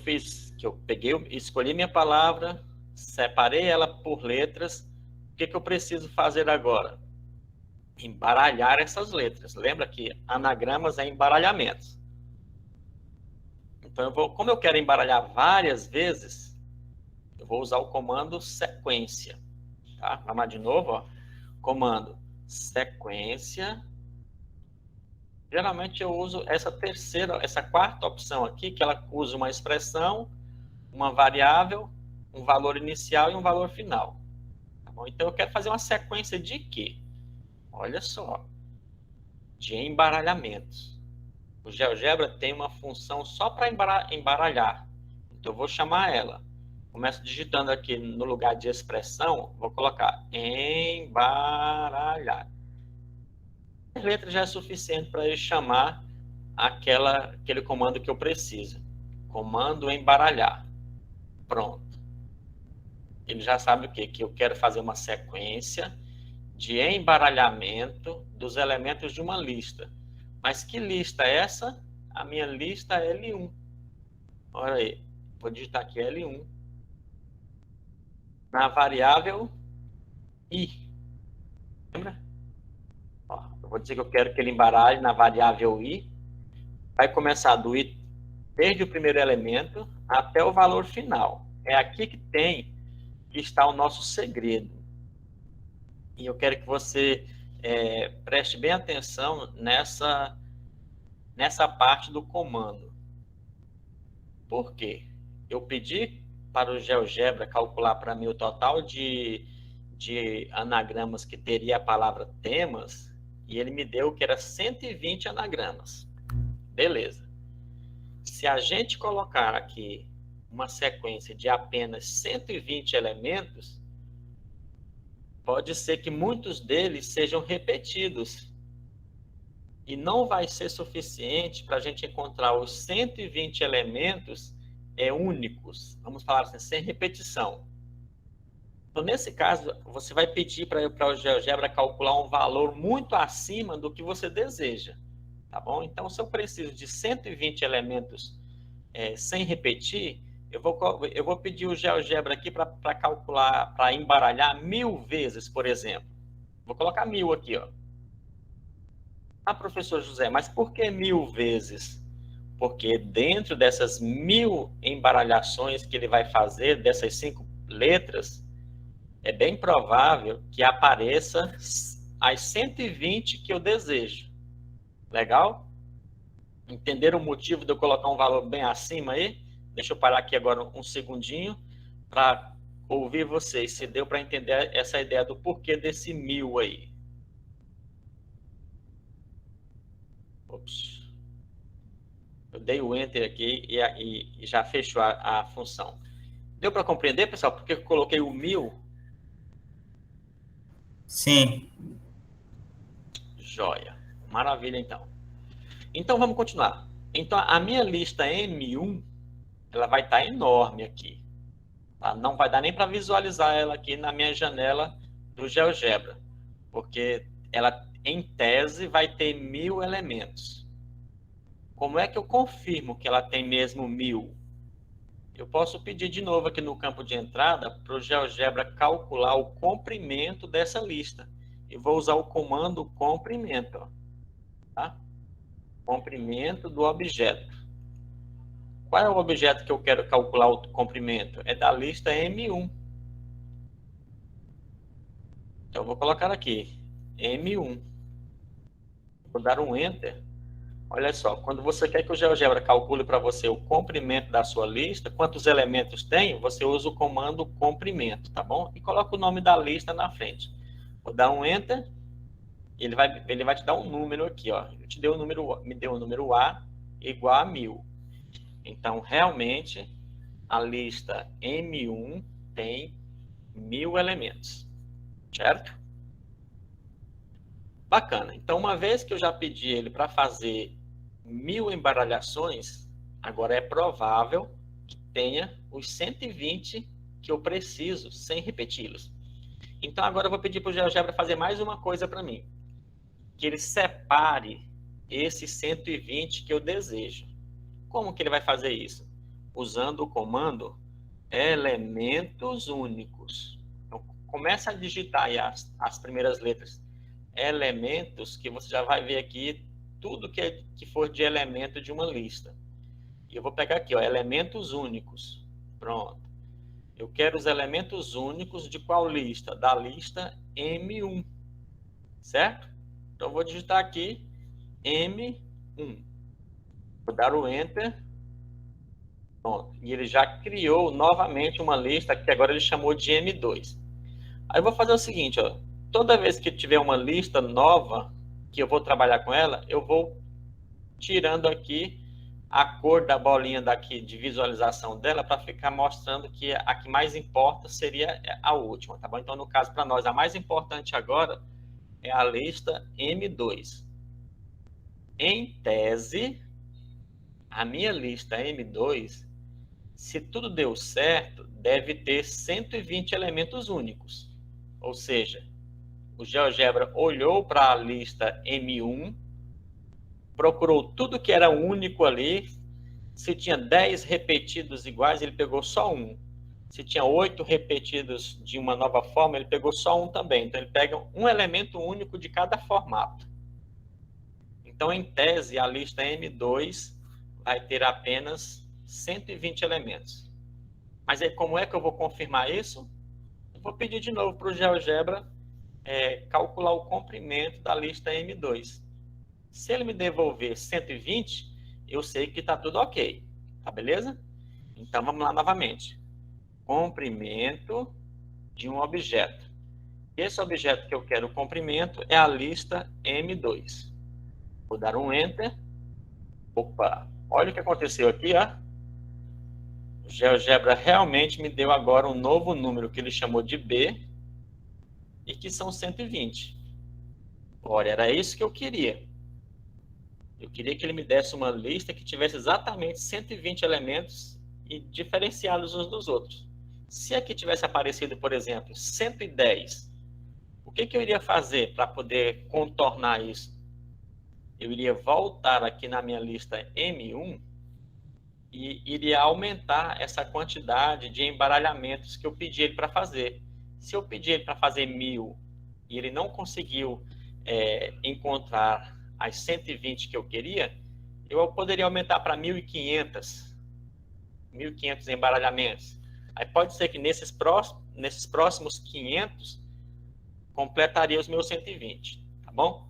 escolhi minha palavra, separei ela por letras, o que eu preciso fazer agora? Embaralhar essas letras. Lembra que anagramas é embaralhamentos. Então, como eu quero embaralhar várias vezes, eu vou usar o comando sequência. Tá? Vamos lá de novo, ó. Comando sequência. Geralmente eu uso essa quarta opção aqui, que ela usa uma expressão, uma variável, um valor inicial e um valor final. Tá bom? Então eu quero fazer uma sequência de quê? Olha só, de embaralhamentos. O GeoGebra tem uma função só para embaralhar. Então eu vou chamar ela. Começo digitando aqui no lugar de expressão, vou colocar embaralhar. A letra já é suficiente para ele chamar aquele comando que eu preciso. Comando embaralhar. Pronto. Ele já sabe o quê? Que eu quero fazer uma sequência de embaralhamento dos elementos de uma lista. Mas que lista é essa? A minha lista é L1. Olha aí. Vou digitar aqui L1. Na variável I. Lembra? Ó, eu vou dizer que eu quero que ele embaralhe na variável I. Vai começar do I desde o primeiro elemento até o valor final. É aqui que está o nosso segredo. E eu quero que você preste bem atenção nessa parte do comando. Por quê? Eu pedi para o GeoGebra calcular para mim o total de anagramas que teria a palavra temas, e ele me deu que era 120 anagramas. Beleza. Se a gente colocar aqui uma sequência de apenas 120 elementos, pode ser que muitos deles sejam repetidos. E não vai ser suficiente para a gente encontrar os 120 elementos únicos. Vamos falar assim, sem repetição. Então, nesse caso, você vai pedir para o GeoGebra calcular um valor muito acima do que você deseja. Tá bom? Então, se eu preciso de 120 elementos sem repetir, eu vou pedir o GeoGebra aqui para calcular, para embaralhar 1000 vezes, por exemplo. Vou colocar 1000 aqui, ó. Ah, professor José, mas por que 1000 vezes? Porque dentro dessas 1000 embaralhações que ele vai fazer, dessas 5 letras, é bem provável que apareça as 120 que eu desejo. Legal? Entenderam o motivo de eu colocar um valor bem acima aí? Deixa eu parar aqui agora um segundinho para ouvir vocês, se deu para entender essa ideia do porquê desse 1000 aí. Ops. Eu dei o Enter aqui e já fechou a função. Deu para compreender, pessoal, por que eu coloquei o 1000? Sim. Joia. Maravilha, então. Então, vamos continuar. Então, a minha lista M1, ela vai estar enorme aqui. Tá? Não vai dar nem para visualizar ela aqui na minha janela do GeoGebra, porque ela, em tese, vai ter 1000 elementos. Como é que eu confirmo que ela tem mesmo 1000? Eu posso pedir de novo aqui no campo de entrada para o GeoGebra calcular o comprimento dessa lista. E vou usar o comando comprimento. Ó, tá? Comprimento do objeto. Qual é o objeto que eu quero calcular o comprimento? É da lista M1. Então, eu vou colocar aqui, M1. Vou dar um Enter. Olha só, quando você quer que o GeoGebra calcule para você o comprimento da sua lista, quantos elementos tem, você usa o comando comprimento, tá bom? E coloca o nome da lista na frente. Vou dar um Enter, ele vai te dar um número aqui, ó. Me deu o número A igual a 1000. Então, realmente, a lista M1 tem 1000 elementos, certo? Bacana. Então, uma vez que eu já pedi ele para fazer 1000 embaralhações, agora é provável que tenha os 120 que eu preciso, sem repeti-los. Então, agora eu vou pedir para o GeoGebra fazer mais uma coisa para mim. Que ele separe esses 120 que eu desejo. Como que ele vai fazer isso? Usando o comando elementos únicos. Então, começa a digitar aí as primeiras letras. Elementos, que você já vai ver aqui tudo que for de elemento de uma lista. E eu vou pegar aqui, ó, elementos únicos. Pronto. Eu quero os elementos únicos de qual lista? Da lista M1. Certo? Então, eu vou digitar aqui M1. Vou dar o Enter. Pronto. E ele já criou novamente uma lista que agora ele chamou de M2. Aí eu vou fazer o seguinte, ó. Toda vez que tiver uma lista nova que eu vou trabalhar com ela, eu vou tirando aqui a cor da bolinha daqui de visualização dela para ficar mostrando que a que mais importa seria a última, tá bom? Então, no caso, para nós, a mais importante agora é a lista M2. Em tese, a minha lista M2, se tudo deu certo, deve ter 120 elementos únicos. Ou seja, o GeoGebra olhou para a lista M1, procurou tudo que era único ali. Se tinha 10 repetidos iguais, ele pegou só um. Se tinha 8 repetidos de uma nova forma, ele pegou só um também. Então, ele pega um elemento único de cada formato. Então, em tese, a lista M2 vai ter apenas 120 elementos. Mas aí, como é que eu vou confirmar isso? Eu vou pedir de novo para o GeoGebra calcular o comprimento da lista M2. Se ele me devolver 120, eu sei que está tudo ok. Tá beleza? Então, vamos lá novamente. Comprimento de um objeto. Esse objeto que eu quero o comprimento é a lista M2. Vou dar um Enter. Opa! Olha o que aconteceu aqui, ó. O GeoGebra realmente me deu agora um novo número que ele chamou de B e que são 120. Olha, era isso que eu queria. Eu queria que ele me desse uma lista que tivesse exatamente 120 elementos e diferenciados uns dos outros. Se aqui tivesse aparecido, por exemplo, 110, o que eu iria fazer para poder contornar isso? Eu iria voltar aqui na minha lista M1 e iria aumentar essa quantidade de embaralhamentos que eu pedi ele para fazer. Se eu pedi ele para fazer 1000 e ele não conseguiu encontrar as 120 que eu queria, eu poderia aumentar para 1.500 embaralhamentos. Aí pode ser que nesses próximos 500 completaria os meus 120, tá bom?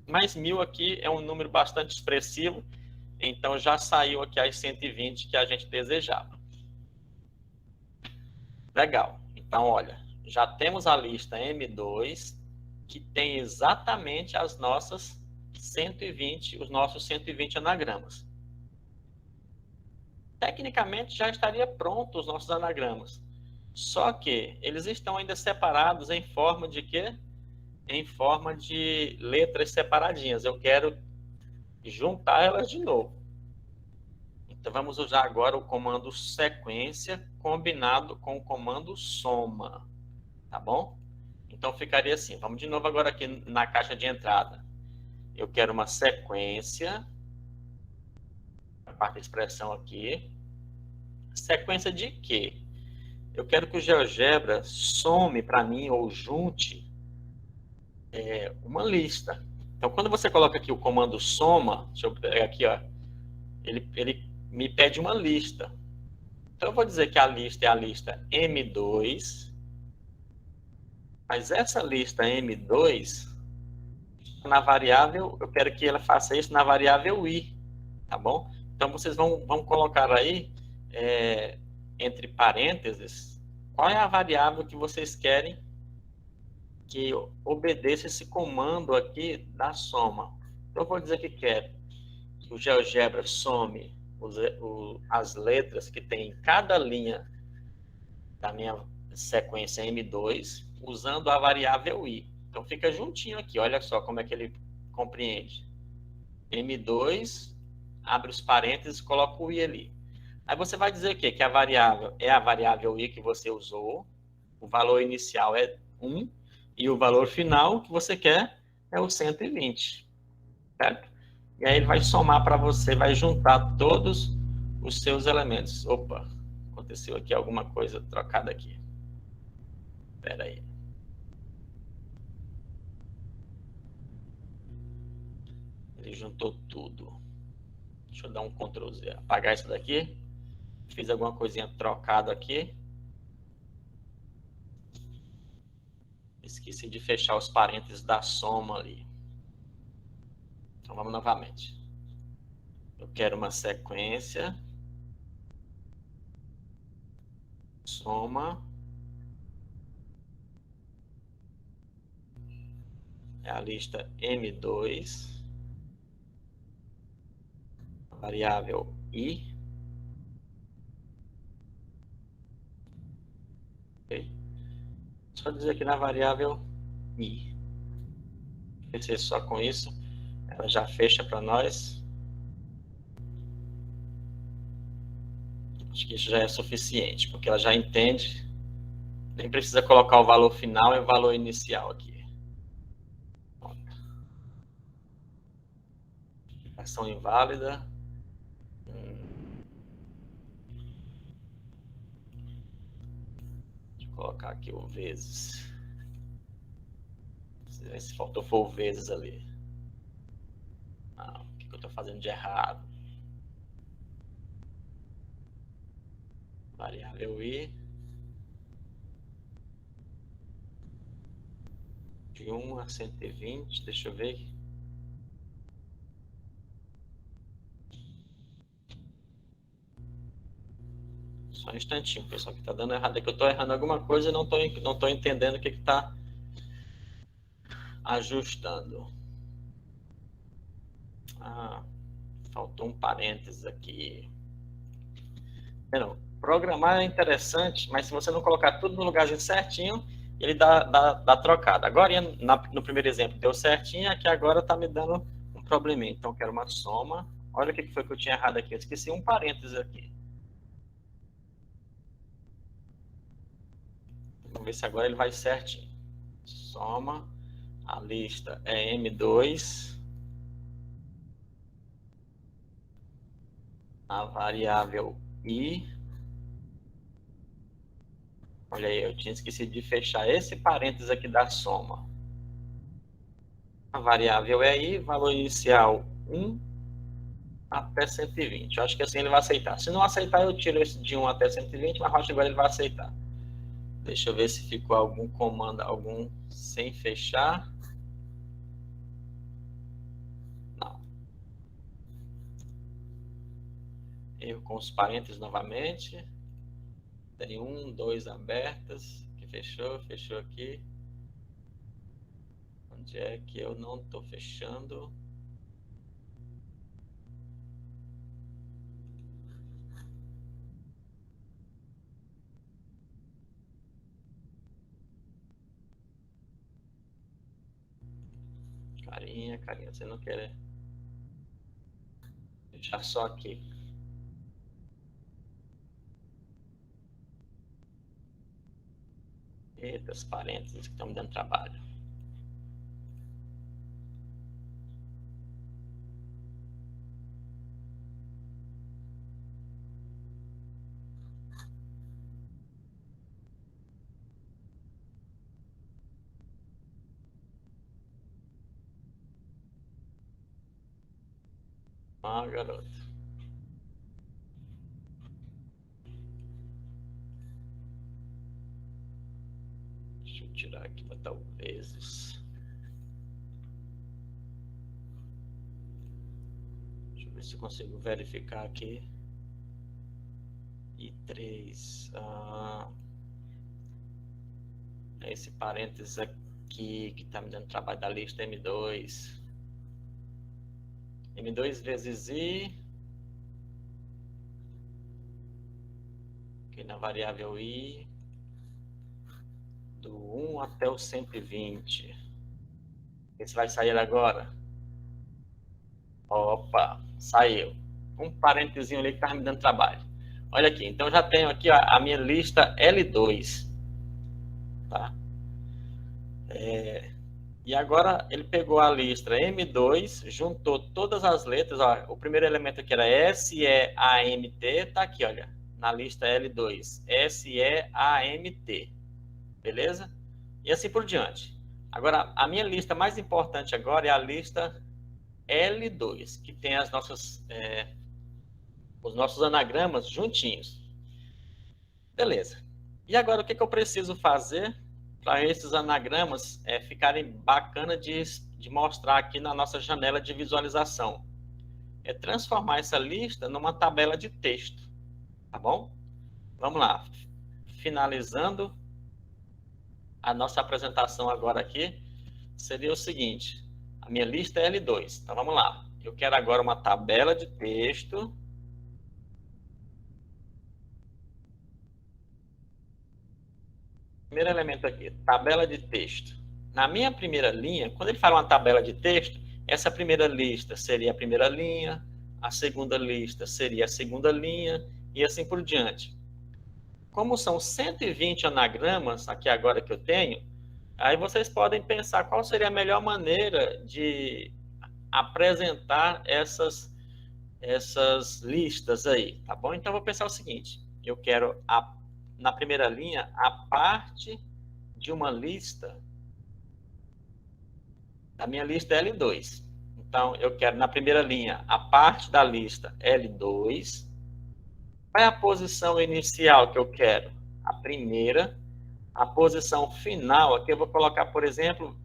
Mas 1000 aqui é um número bastante expressivo, então já saiu aqui as 120 que a gente desejava. Legal. Então, olha, já temos a lista M2, que tem exatamente as nossas 120, os nossos 120 anagramas. Tecnicamente, já estaria pronto os nossos anagramas. Só que eles estão ainda separados em forma de quê? Em forma de letras separadinhas. Eu quero juntar elas de novo. Então, vamos usar agora o comando sequência combinado com o comando soma. Tá bom? Então, ficaria assim. Vamos de novo agora aqui na caixa de entrada. Eu quero uma sequência. A parte da expressão aqui. Sequência de quê? Eu quero que o GeoGebra some para mim ou junte uma lista. Então, quando você coloca aqui o comando soma, deixa eu pegar aqui, ó, ele me pede uma lista. Então, eu vou dizer que a lista é a lista M2, mas essa lista M2, na variável, eu quero que ela faça isso na variável I, tá bom? Então, vocês vão colocar aí, entre parênteses, qual é a variável que vocês querem que obedeça esse comando aqui da soma. Então, eu vou dizer que quero que o GeoGebra some as letras que tem em cada linha da minha sequência M2, usando a variável I. Então, fica juntinho aqui, olha só como é que ele compreende. M2, abre os parênteses, coloca o I ali. Aí você vai dizer o quê? Que a variável é a variável I que você usou, o valor inicial é 1, e o valor final que você quer é o 120, certo? E aí ele vai somar para você, vai juntar todos os seus elementos. Opa, aconteceu aqui alguma coisa trocada aqui. Espera aí. Ele juntou tudo. Deixa eu dar um Ctrl Z. Apagar isso daqui. Fiz alguma coisinha trocada aqui. Esqueci de fechar os parênteses da soma ali. Então vamos novamente. Eu quero uma sequência. Soma. É a lista M2. Variável I. Okay. Só dizer aqui na variável I. Pensei só com isso. Ela já fecha para nós. Acho que isso já é suficiente, porque ela já entende. Nem precisa colocar o valor final e o valor inicial aqui. Ação inválida. Deixa eu colocar aqui o vezes. Se faltou for o vezes ali. Ah, o que eu estou fazendo de errado? Variável I. De 1 a 120. Deixa eu ver. Só um instantinho, pessoal, que está dando errado. É que eu estou errando alguma coisa e não estou entendendo o que está ajustando. Ah, faltou um parênteses aqui. Não, programar é interessante, mas se você não colocar tudo no lugarzinho certinho, ele dá trocada. Agora, no primeiro exemplo, deu certinho, aqui agora está me dando um probleminha. Então, eu quero uma soma. Olha o que foi que eu tinha errado aqui. Eu esqueci um parênteses aqui. Vamos ver se agora ele vai certinho. Soma. A lista é M2. A variável I. Olha aí, eu tinha esquecido de fechar esse parênteses aqui da soma. A variável é I, valor inicial 1 até 120. Eu acho que assim ele vai aceitar. Se não aceitar, eu tiro esse de 1 até 120, mas acho que agora ele vai aceitar. Deixa eu ver se ficou algum comando, algum sem fechar. Não. Erro com os parênteses novamente. Tem 1, 2 abertas, que fechou aqui. Onde é que eu não estou fechando? Carinha, você não quer fechar só aqui. Eita, os parênteses que estão me dando trabalho. Ah, garoto. Deixa eu tirar aqui para talvez. Deixa eu ver se eu consigo verificar aqui. I3. Esse parênteses aqui que está me dando trabalho da lista M2. M2 vezes I. Aqui na variável I. Do 1 até o 120. Esse vai sair agora. Opa, saiu. Um parênteses ali que estava me dando trabalho. Olha aqui, então já tenho aqui a minha lista L2. Tá? E agora ele pegou a lista M2, juntou todas as letras. Ó, o primeiro elemento aqui era SEAMT, está aqui, olha, na lista L2. SEAMT. Beleza? E assim por diante. Agora, a minha lista mais importante agora é a lista L2, que tem as nossas, os nossos anagramas juntinhos. Beleza. E agora o que eu preciso fazer para esses anagramas ficarem bacana de mostrar aqui na nossa janela de visualização? É transformar essa lista numa tabela de texto. Tá bom? Vamos lá. Finalizando a nossa apresentação agora aqui, seria o seguinte. A minha lista é L2. Então, vamos lá. Eu quero agora uma tabela de texto. Primeiro elemento aqui, tabela de texto. Na minha primeira linha, quando ele fala uma tabela de texto, essa primeira lista seria a primeira linha, a segunda lista seria a segunda linha, e assim por diante. Como são 120 anagramas aqui agora que eu tenho, aí vocês podem pensar qual seria a melhor maneira de apresentar essas listas aí, tá bom? Então, eu vou pensar o seguinte, eu quero, na primeira linha, a parte de uma lista, a minha lista é L2. Então, eu quero, na primeira linha, a parte da lista L2. Qual é a posição inicial que eu quero? A primeira. A posição final, aqui eu vou colocar, por exemplo,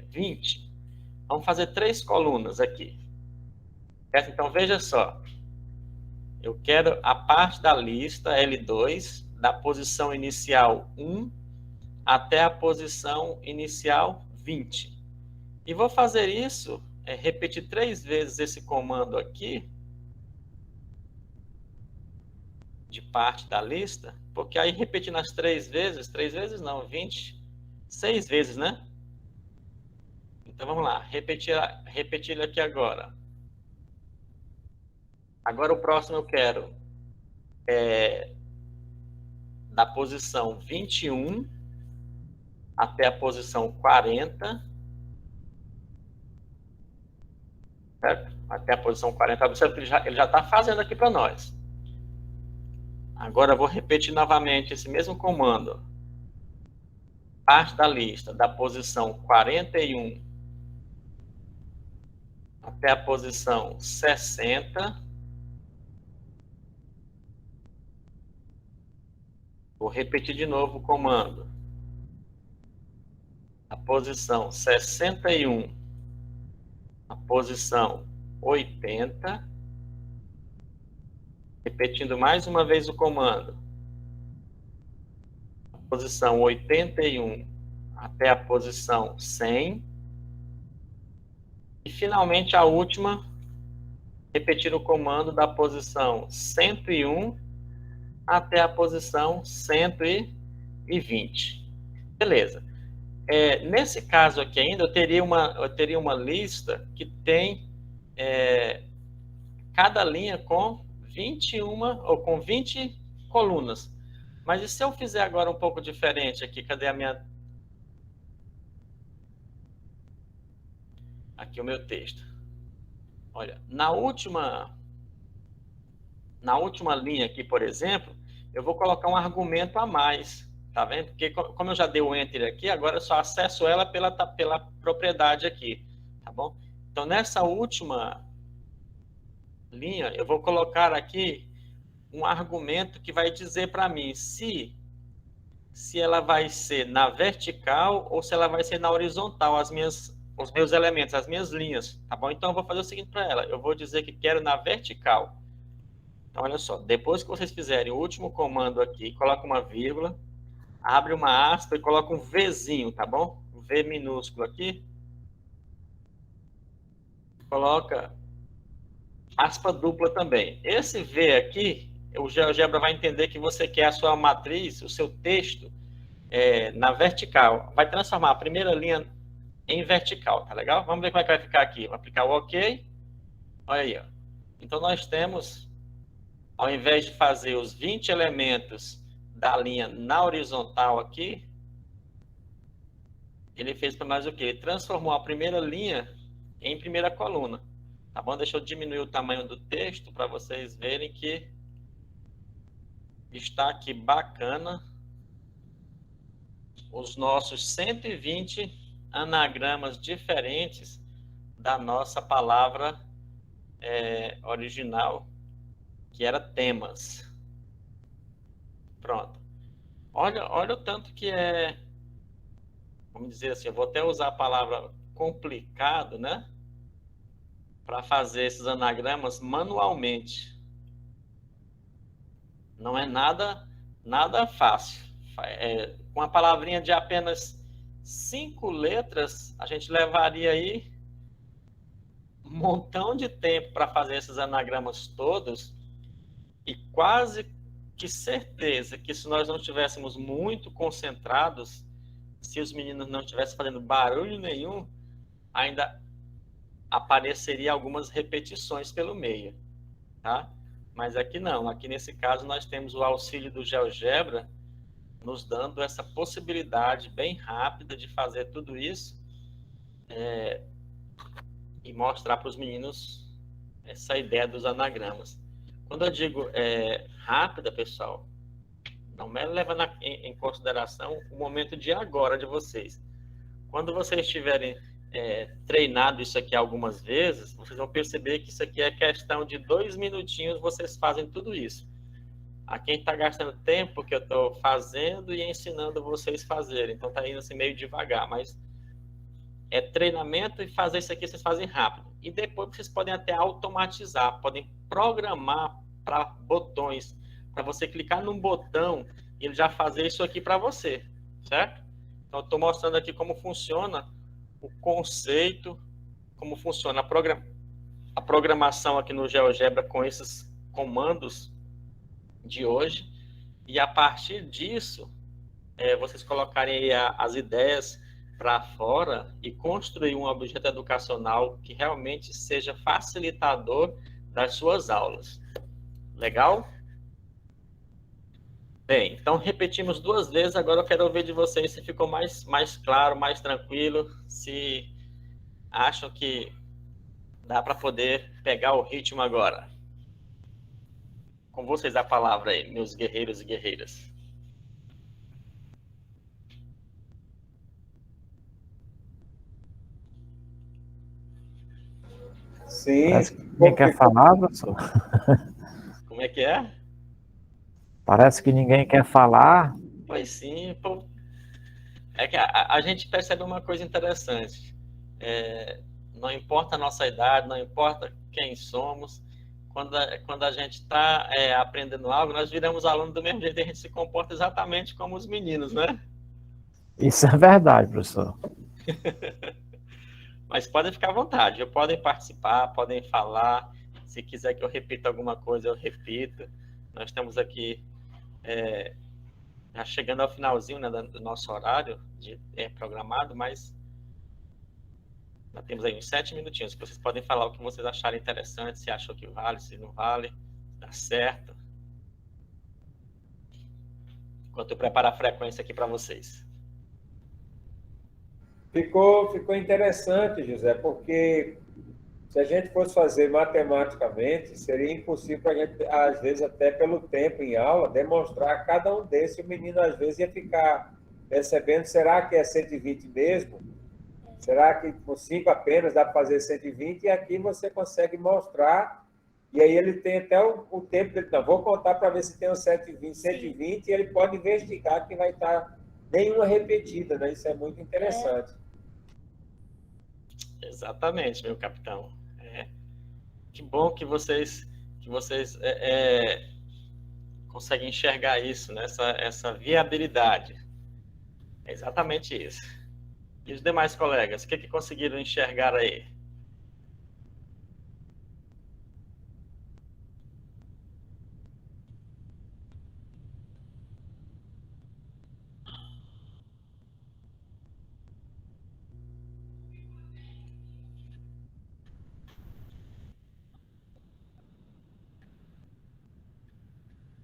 20. Vamos fazer 3 colunas aqui. Certo? Então, veja só. Eu quero a parte da lista L2, da posição inicial 1 até a posição inicial 20. E vou fazer isso, repetir 3 vezes esse comando aqui, de parte da lista, porque aí repetindo as 3 vezes não, 20, 6 vezes, né? Então vamos lá, repetir ele aqui agora. Agora o próximo eu quero da posição 21 até a posição 40, certo? Até a posição 40, observe que ele já está fazendo aqui para nós. Agora eu vou repetir novamente esse mesmo comando. Parte da lista da posição 41 até a posição 60. Vou repetir de novo o comando. A posição 61, a posição 80. Repetindo mais uma vez o comando. posição 81 até a posição 100. E, finalmente, a última, repetir o comando da posição 101 até a posição 120. Beleza. Nesse caso aqui ainda, eu teria uma lista que tem cada linha com 21 ou com 20 colunas. Mas e se eu fizer agora um pouco diferente aqui? Cadê a minha... Aqui o meu texto. Olha, na última linha aqui, por exemplo, eu vou colocar um argumento a mais, tá vendo? Porque como eu já dei o Enter aqui, agora eu só acesso ela pela propriedade aqui, tá bom? Então, nessa última linha, eu vou colocar aqui um argumento que vai dizer para mim se ela vai ser na vertical ou se ela vai ser na horizontal, os meus elementos, as minhas linhas, tá bom? Então, eu vou fazer o seguinte para ela, eu vou dizer que quero na vertical. Então, olha só, depois que vocês fizerem o último comando aqui, coloca uma vírgula, abre uma aspa e coloca um Vzinho, tá bom? Um V minúsculo aqui. Coloca aspa dupla também. Esse V aqui, o GeoGebra vai entender que você quer a sua matriz, o seu texto, na vertical. Vai transformar a primeira linha em vertical, tá legal? Vamos ver como é que vai ficar aqui. Vou aplicar o OK. Olha aí, ó. Então, nós temos... Ao invés de fazer os 20 elementos da linha na horizontal aqui, ele fez para nós o quê? Ele transformou a primeira linha em primeira coluna. Tá bom? Deixa eu diminuir o tamanho do texto para vocês verem que está aqui bacana os nossos 120 anagramas diferentes da nossa palavra original, que era temas. Pronto. Olha o tanto que vamos dizer assim, eu vou até usar a palavra complicado, né? Para fazer esses anagramas manualmente. Não é nada fácil. Com a palavrinha de apenas 5 letras, a gente levaria aí um montão de tempo para fazer esses anagramas todos. E quase que certeza que se nós não estivéssemos muito concentrados, se os meninos não estivessem fazendo barulho nenhum, ainda apareceria algumas repetições pelo meio, tá? Mas aqui não, aqui nesse caso nós temos o auxílio do GeoGebra nos dando essa possibilidade bem rápida de fazer tudo isso e mostrar para os meninos essa ideia dos anagramas. Quando eu digo rápida, pessoal, não me leva em consideração o momento de agora de vocês. Quando vocês tiverem treinado isso aqui algumas vezes, vocês vão perceber que isso aqui é questão de 2 minutinhos, vocês fazem tudo isso. A quem está gastando tempo que eu estou fazendo e ensinando vocês fazerem. Então está indo assim meio devagar, mas é treinamento e fazer isso aqui vocês fazem rápido. E depois vocês podem até automatizar, podem programar para botões, para você clicar num botão e ele já fazer isso aqui para você, certo? Então, eu estou mostrando aqui como funciona o conceito, como funciona a programação aqui no GeoGebra com esses comandos de hoje. E a partir disso, vocês colocarem aí as ideias para fora e construir um objeto educacional que realmente seja facilitador das suas aulas. Legal? Bem, então repetimos 2 vezes, agora eu quero ouvir de vocês se ficou mais claro, mais tranquilo, se acham que dá para poder pegar o ritmo agora. Com vocês a palavra aí, meus guerreiros e guerreiras. Sim. Parece que ninguém quer falar, professor. Como é que é? Parece que ninguém quer falar. Pois sim, pô. É que a gente percebe uma coisa interessante. Não importa a nossa idade, não importa quem somos, quando a gente está aprendendo algo, nós viramos aluno do mesmo jeito e a gente se comporta exatamente como os meninos, né? Isso é verdade, professor. Mas podem ficar à vontade, podem participar, podem falar. Se quiser que eu repita alguma coisa, eu repito. Nós estamos aqui já chegando ao finalzinho, né, do nosso horário programado, mas nós temos aí uns 7 minutinhos, que vocês podem falar o que vocês acharem interessante, se acham que vale, se não vale, se dá certo. Enquanto eu preparo a frequência aqui para vocês. Ficou interessante, José, porque se a gente fosse fazer matematicamente, seria impossível para a gente, às vezes, até pelo tempo em aula, demonstrar cada um desses. O menino, às vezes, ia ficar percebendo, será que é 120 mesmo? Será que com 5 apenas dá para fazer 120? E aqui você consegue mostrar, e aí ele tem até o tempo dele, não, vou contar para ver se tem um 120, e ele pode investigar que vai estar nenhuma repetida, né? Isso é muito interessante. Exatamente, meu capitão. Que bom que vocês conseguem enxergar isso, né? Essa viabilidade. É exatamente isso. E os demais colegas, o que conseguiram enxergar aí?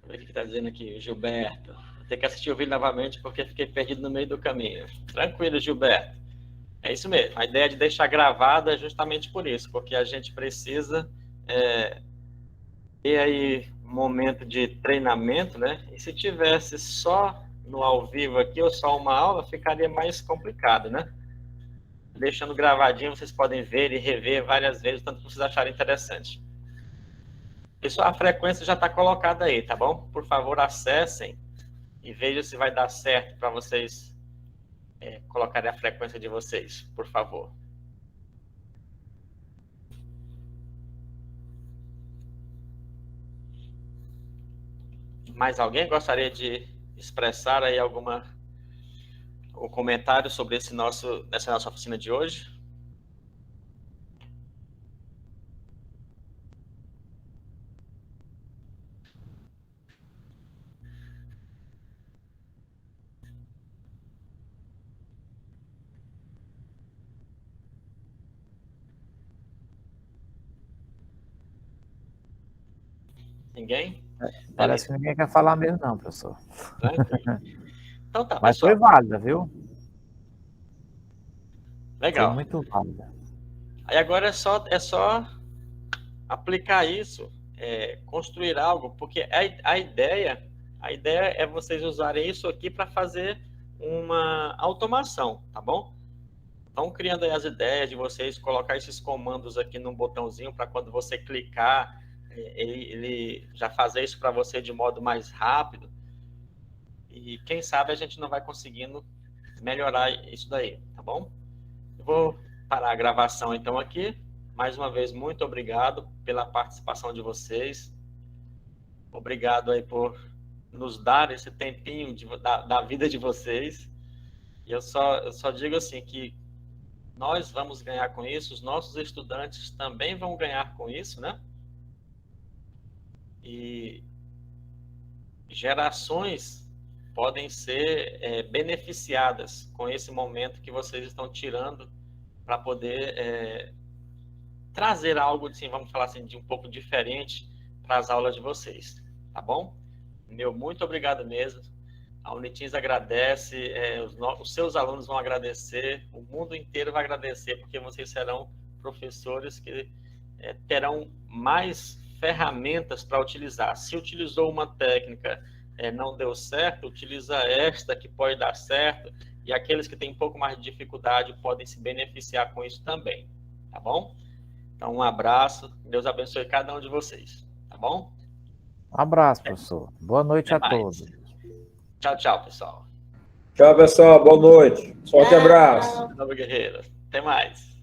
O que está dizendo aqui, Gilberto? Vou ter que assistir o vídeo novamente porque fiquei perdido no meio do caminho. Tranquilo, Gilberto. É isso mesmo. A ideia de deixar gravado é justamente por isso, porque a gente precisa ter aí um momento de treinamento, né? E se tivesse só no ao vivo aqui ou só uma aula, ficaria mais complicado, né? Deixando gravadinho, vocês podem ver e rever várias vezes, tanto que vocês acharem interessante. Pessoal, a frequência já está colocada aí, tá bom? Por favor, acessem e vejam se vai dar certo para vocês colocarem a frequência de vocês, por favor. Mais alguém gostaria de expressar aí algum comentário sobre essa nossa oficina de hoje? Ninguém? Parece que ninguém quer falar mesmo, não, professor. Então tá, mas pessoal. foi válida, viu? Legal. Foi muito válida. Aí agora é só aplicar isso, construir algo, porque a ideia é vocês usarem isso aqui para fazer uma automação, tá bom? Vão criando aí as ideias de vocês, colocar esses comandos aqui num botãozinho para quando você clicar, ele já fazer isso para você de modo mais rápido. E quem sabe a gente não vai conseguindo melhorar isso daí, tá bom? Eu vou parar a gravação então aqui. Mais uma vez, muito obrigado pela participação de vocês. Obrigado aí por nos dar esse tempinho da vida de vocês. E eu só digo assim que nós vamos ganhar com isso, os nossos estudantes também vão ganhar com isso, né? E gerações podem ser beneficiadas com esse momento que vocês estão tirando para poder trazer algo, assim, vamos falar assim, de um pouco diferente para as aulas de vocês, tá bom? Meu muito obrigado mesmo. A Unitins agradece, os seus alunos vão agradecer, o mundo inteiro vai agradecer, porque vocês serão professores que terão mais ferramentas para utilizar. Se utilizou uma técnica, não deu certo, utiliza esta que pode dar certo, e aqueles que têm um pouco mais de dificuldade podem se beneficiar com isso também, tá bom? Então, um abraço, Deus abençoe cada um de vocês, tá bom? Um abraço, professor. Boa noite a todos. Tchau, tchau, pessoal. Tchau, pessoal. Boa noite. Forte abraço. Nova Guerreiro. Até mais.